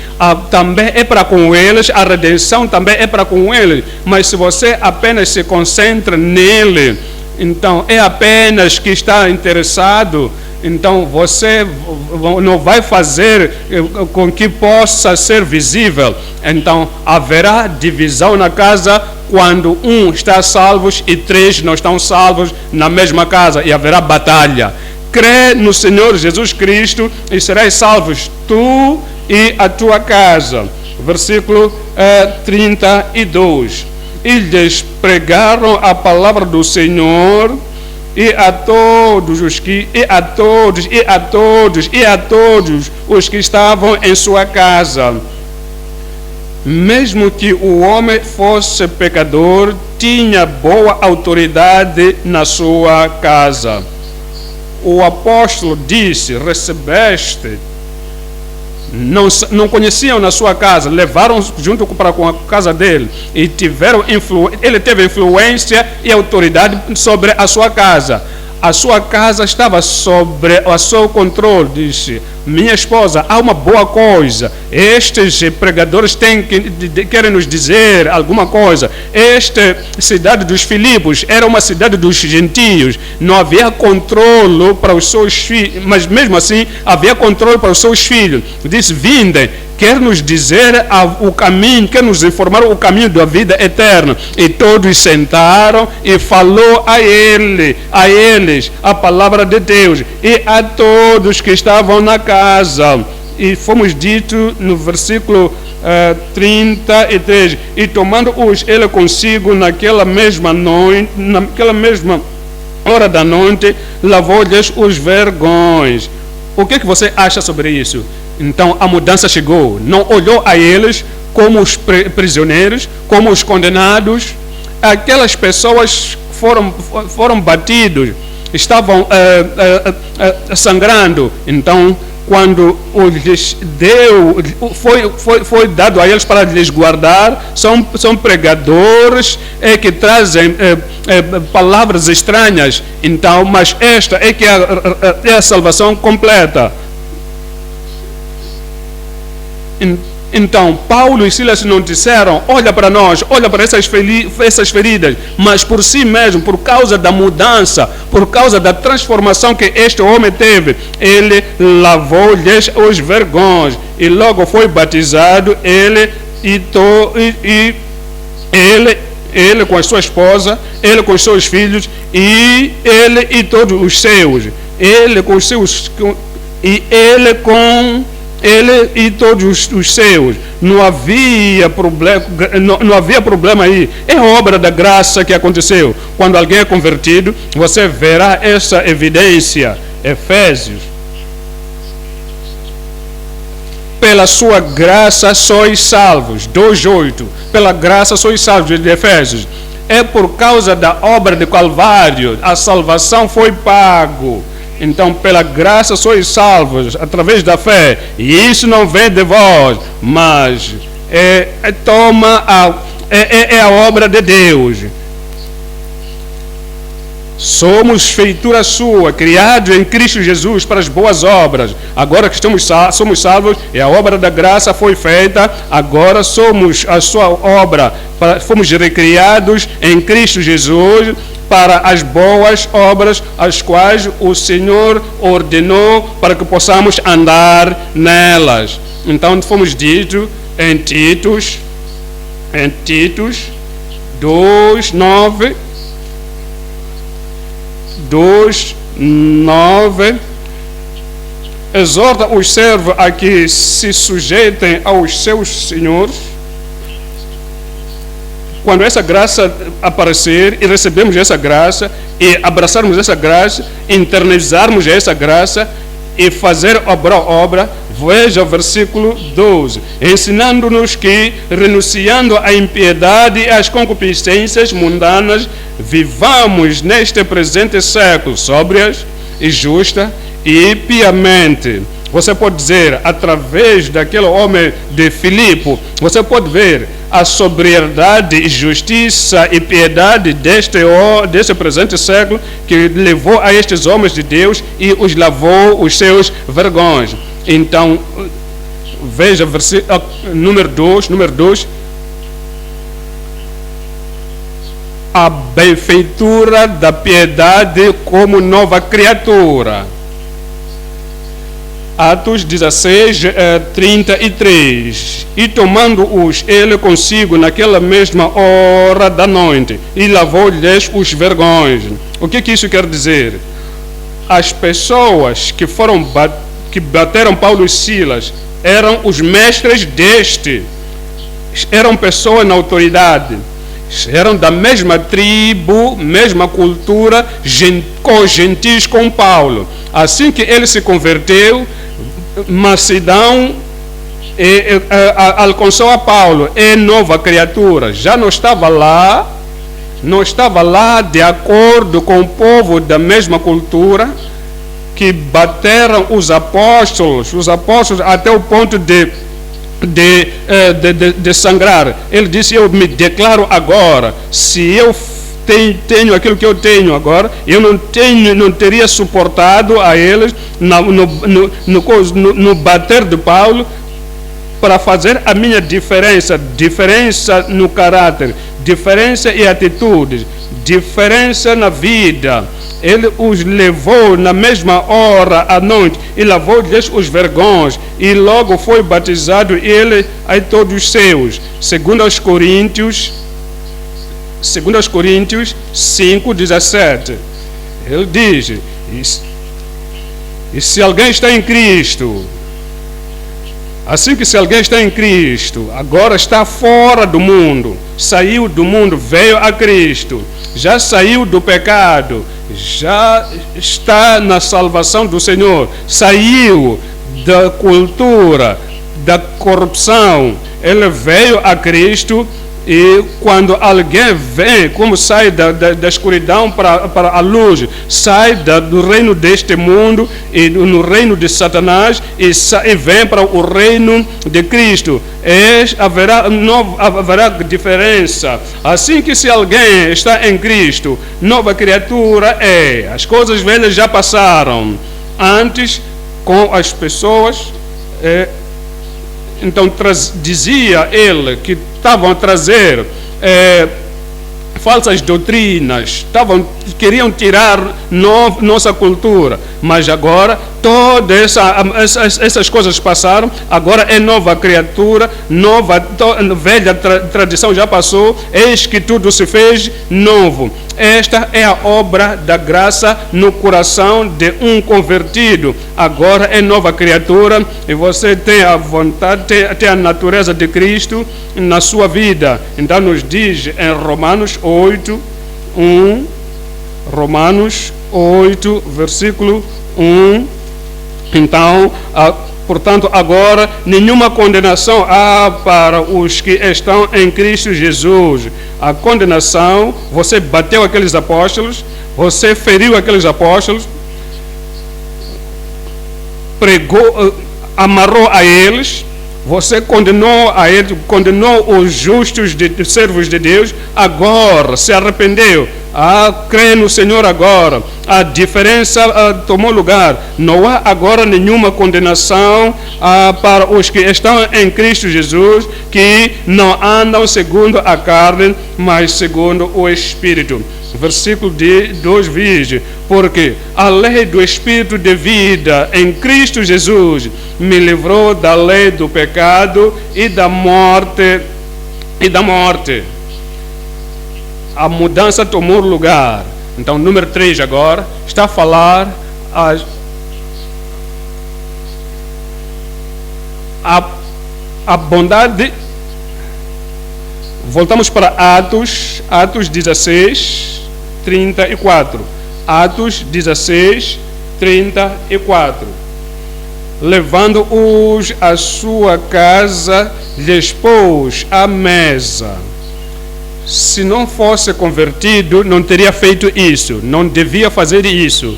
também é para com eles, a redenção também é para com eles. Mas se você apenas se concentra nele, então é apenas que está interessado, então você não vai fazer com que possa ser visível. Então haverá divisão na casa quando um está salvo e 3 não estão salvos na mesma casa, e haverá batalha. Crê no Senhor Jesus Cristo e serás salvos, tu e a tua casa. Versículo 32. E lhes pregaram a palavra do Senhor, e a todos os que estavam em sua casa. Mesmo que o homem fosse pecador, tinha boa autoridade na sua casa. O apóstolo disse: recebeste. Não conheciam na sua casa, levaram junto com a casa dele, e ele teve influência e autoridade sobre a sua casa. A sua casa estava sobre o seu controle. Disse: minha esposa, há uma boa coisa. Estes pregadores querem nos dizer alguma coisa. Esta cidade dos Filipos era uma cidade dos gentios. Não havia controle para os seus filhos, mas mesmo assim havia controle para os seus filhos. Disse: vindem. Quer nos dizer o caminho, quer nos informar o caminho da vida eterna. E todos sentaram e falou a eles a palavra de Deus e a todos que estavam na casa. E fomos dito no versículo 33, e tomando-os ele consigo naquela mesma hora da noite, lavou-lhes os vergões. O que você acha sobre isso? Então a mudança chegou. Não olhou a eles como os prisioneiros, como os condenados. Aquelas pessoas foram batidos, estavam sangrando. Então quando lhes deu, foi dado a eles para lhes guardar, são pregadores que trazem palavras estranhas. Então, mas esta é que é a salvação completa. Então, Paulo e Silas não disseram, olha para nós, olha para essas feridas, mas por si mesmo, por causa da mudança, por causa da transformação que este homem teve, ele lavou-lhes os vergões e logo foi batizado, ele com a sua esposa, ele com os seus filhos e ele e todos os seus, ele com os seus e ele com ele e todos os seus. Não havia problema aí. É obra da graça que aconteceu. Quando alguém é convertido, você verá essa evidência. Efésios. Pela sua graça sois salvos. 2:8. Pela graça sois salvos, de Efésios. É por causa da obra de Calvário. A salvação foi pago. Então, pela graça sois salvos, através da fé. E isso não vem de vós, mas é a obra de Deus. Somos feitura sua, criados em Cristo Jesus para as boas obras. Agora que somos salvos, e a obra da graça foi feita, agora somos a sua obra. Fomos recriados em Cristo Jesus para as boas obras, as quais o Senhor ordenou para que possamos andar nelas. Então fomos ditos em Titos 2:9, 2:9, exorta os servos a que se sujeitem aos seus senhores. Quando essa graça aparecer e recebemos essa graça e abraçarmos essa graça, internalizarmos essa graça e fazer obra, veja o versículo 12, ensinando-nos que, renunciando à impiedade e às concupiscências mundanas, vivamos neste presente século sóbrias e justa e piamente. Você pode dizer, através daquele homem de Filipe, você pode ver a sobriedade, justiça e piedade deste presente século que levou a estes homens de Deus e os lavou os seus vergões. Então, veja versículo número 2. A benfeitura da piedade como nova criatura. Atos 16:33. E tomando-os ele consigo naquela mesma hora da noite, e lavou-lhes os vergões. O que isso quer dizer? As pessoas que bateram Paulo e Silas eram os mestres eram pessoas na autoridade, eram da mesma tribo, mesma cultura, gentis com Paulo. Assim que ele se converteu, Macedão alcançou a Paulo, é nova criatura, já não estava lá de acordo com o povo da mesma cultura, que bateram os apóstolos até o ponto de sangrar. Ele disse, eu me declaro agora, se eu tenho aquilo que eu tenho agora, eu não teria suportado a eles no bater de Paulo, para fazer a minha diferença no caráter, diferença em atitudes, diferença na vida. Ele os levou na mesma hora à noite e lavou-lhes os vergões, e logo foi batizado ele a todos os seus. Segundo aos Coríntios 5:17, ele diz, e se alguém está em Cristo, assim que se alguém está em Cristo, agora está fora do mundo, saiu do mundo, veio a Cristo, já saiu do pecado, já está na salvação do Senhor, saiu da cultura, da corrupção, ele veio a Cristo E quando alguém vem, como sai da escuridão para a luz, sai do reino deste mundo e no reino de Satanás e vem para o reino de Cristo, haverá diferença. Assim que se alguém está em Cristo, nova criatura é. As coisas velhas já passaram. Antes, com as pessoas, então dizia ele que estavam a trazer falsas doutrinas, queriam tirar nossa cultura, mas agora todas essas coisas passaram, agora é nova criatura, velha tradição já passou, eis que tudo se fez novo. Esta é a obra da graça no coração de um convertido. Agora é nova criatura e você tem a vontade, tem a natureza de Cristo na sua vida. Então nos diz em Romanos 8, 1, Romanos 8, versículo 1. Então, portanto, agora nenhuma condenação há para os que estão em Cristo Jesus. A condenação, você bateu aqueles apóstolos, você feriu aqueles apóstolos, pregou, amarrou a eles, você condenou a eles, condenou os justos servos de Deus, agora se arrependeu, crê no Senhor agora. A diferença tomou lugar. Não há agora nenhuma condenação para os que estão em Cristo Jesus, que não andam segundo a carne, mas segundo o Espírito. Versículo 2 diz: porque a lei do Espírito de vida em Cristo Jesus me livrou da lei do pecado e da morte. A mudança tomou lugar. Então, número 3 agora está a falar a bondade. Voltamos para Atos 16, 34. Atos 16, 34. Levando-os à sua casa, lhes pôs à mesa. Se não fosse convertido, não teria feito isso, não devia fazer isso.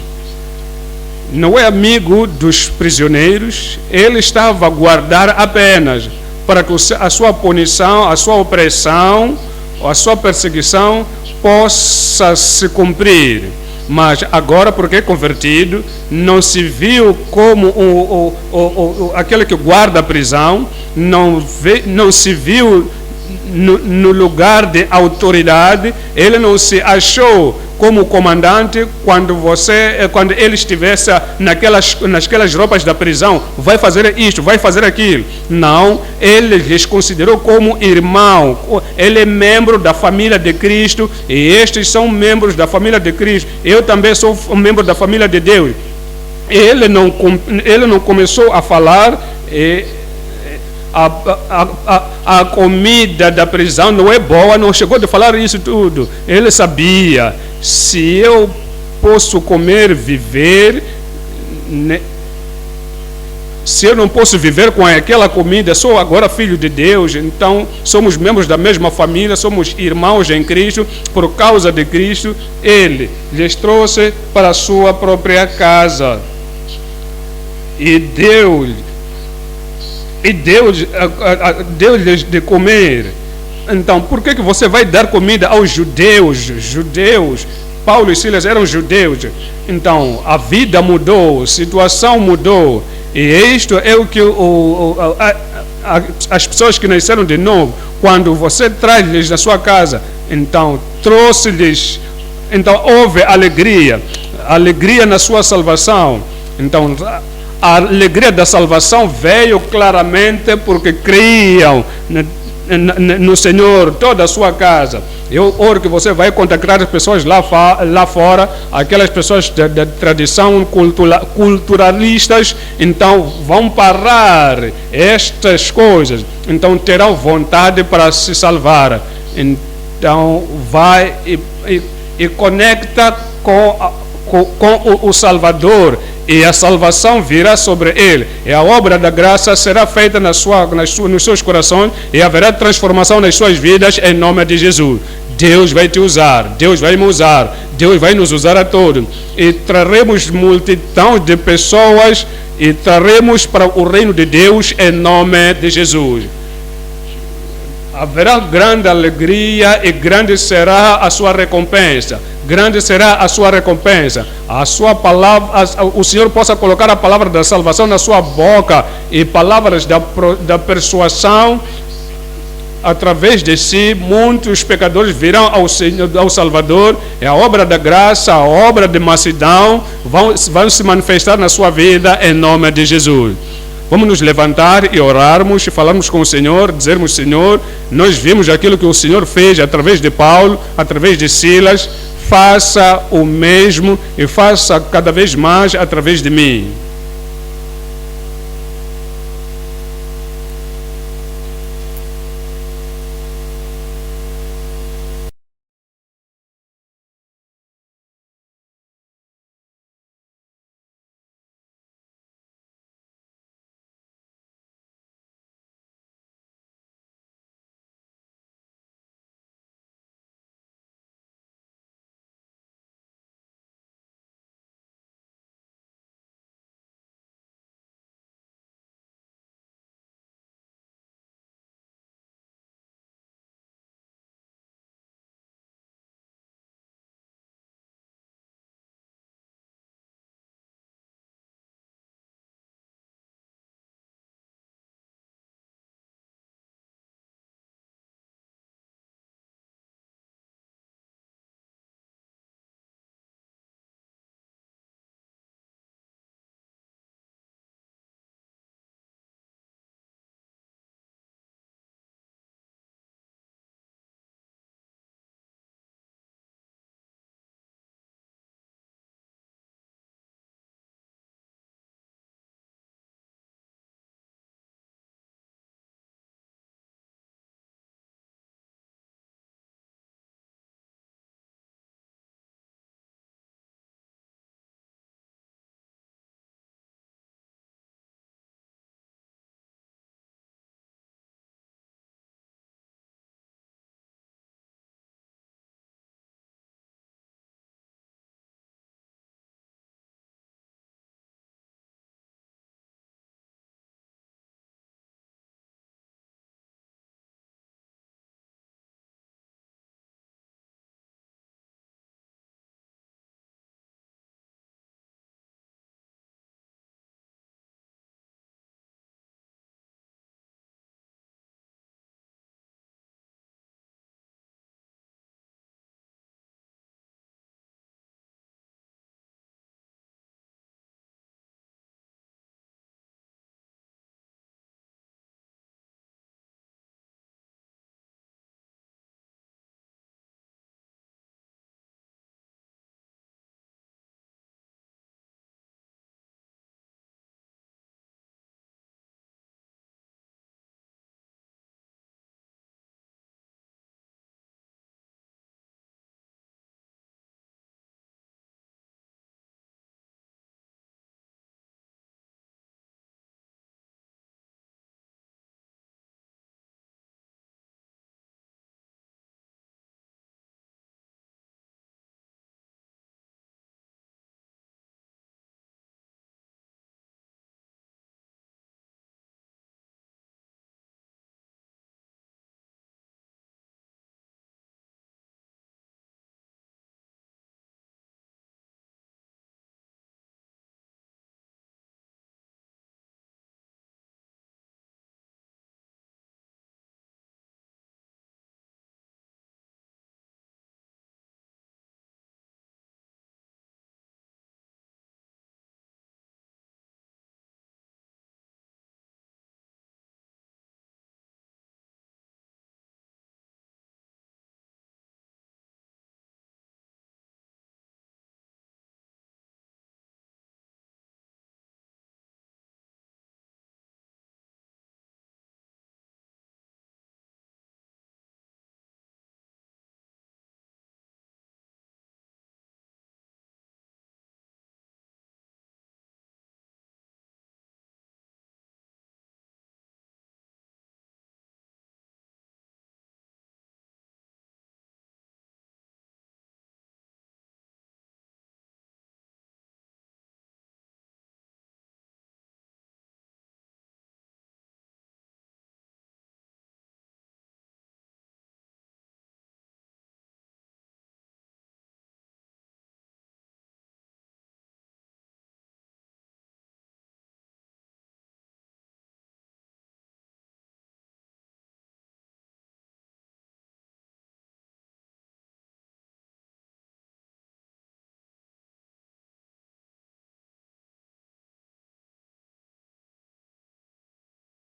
Não é amigo dos prisioneiros, ele estava a guardar apenas para que a sua punição, a sua opressão, a sua perseguição possa se cumprir. Mas agora, porque é convertido, não se viu como aquele que guarda a prisão, não se viu no lugar de autoridade, ele não se achou como comandante quando ele estivesse naquelas roupas da prisão, vai fazer isto, vai fazer aquilo. Não, ele lhes considerou como irmão. Ele é membro da família de Cristo e estes são membros da família de Cristo. Eu também sou membro da família de Deus. Ele não começou a falar a comida da prisão não é boa, não chegou a falar isso tudo. Ele sabia, se eu posso comer, viver, se eu não posso viver com aquela comida, sou agora filho de Deus, então somos membros da mesma família, somos irmãos em Cristo, por causa de Cristo, ele lhes trouxe para a sua própria casa e deu-lhes de comer. Então, por que você vai dar comida aos judeus? Paulo e Silas eram judeus. Então, a vida mudou, a situação mudou. E isto é o que as pessoas que nasceram de novo, quando você traz-lhes na sua casa, então, trouxe-lhes, então houve alegria na sua salvação. Então, a alegria da salvação veio claramente porque criam no Senhor, toda a sua casa. Eu oro que você vai contactar as pessoas lá fora, aquelas pessoas da tradição culturalistas, então vão parar estas coisas, então terão vontade para se salvar. Então vai e conecta com com o Salvador, e a salvação virá sobre ele, e a obra da graça será feita nos seus corações, e haverá transformação nas suas vidas em nome de Jesus. Deus vai te usar, Deus vai me usar, Deus vai nos usar a todos, e traremos multidão de pessoas, e traremos para o reino de Deus em nome de Jesus. Haverá grande alegria e grande será a sua recompensa. Grande será a sua recompensa. A sua palavra, o Senhor possa colocar a palavra da salvação na sua boca e palavras da persuasão. Através de si, muitos pecadores virão ao Salvador, e a obra da graça, a obra de mansidão vão se manifestar na sua vida em nome de Jesus. Vamos nos levantar e orarmos e falarmos com o Senhor, dizermos: Senhor, nós vimos aquilo que o Senhor fez através de Paulo, através de Silas, faça o mesmo e faça cada vez mais através de mim.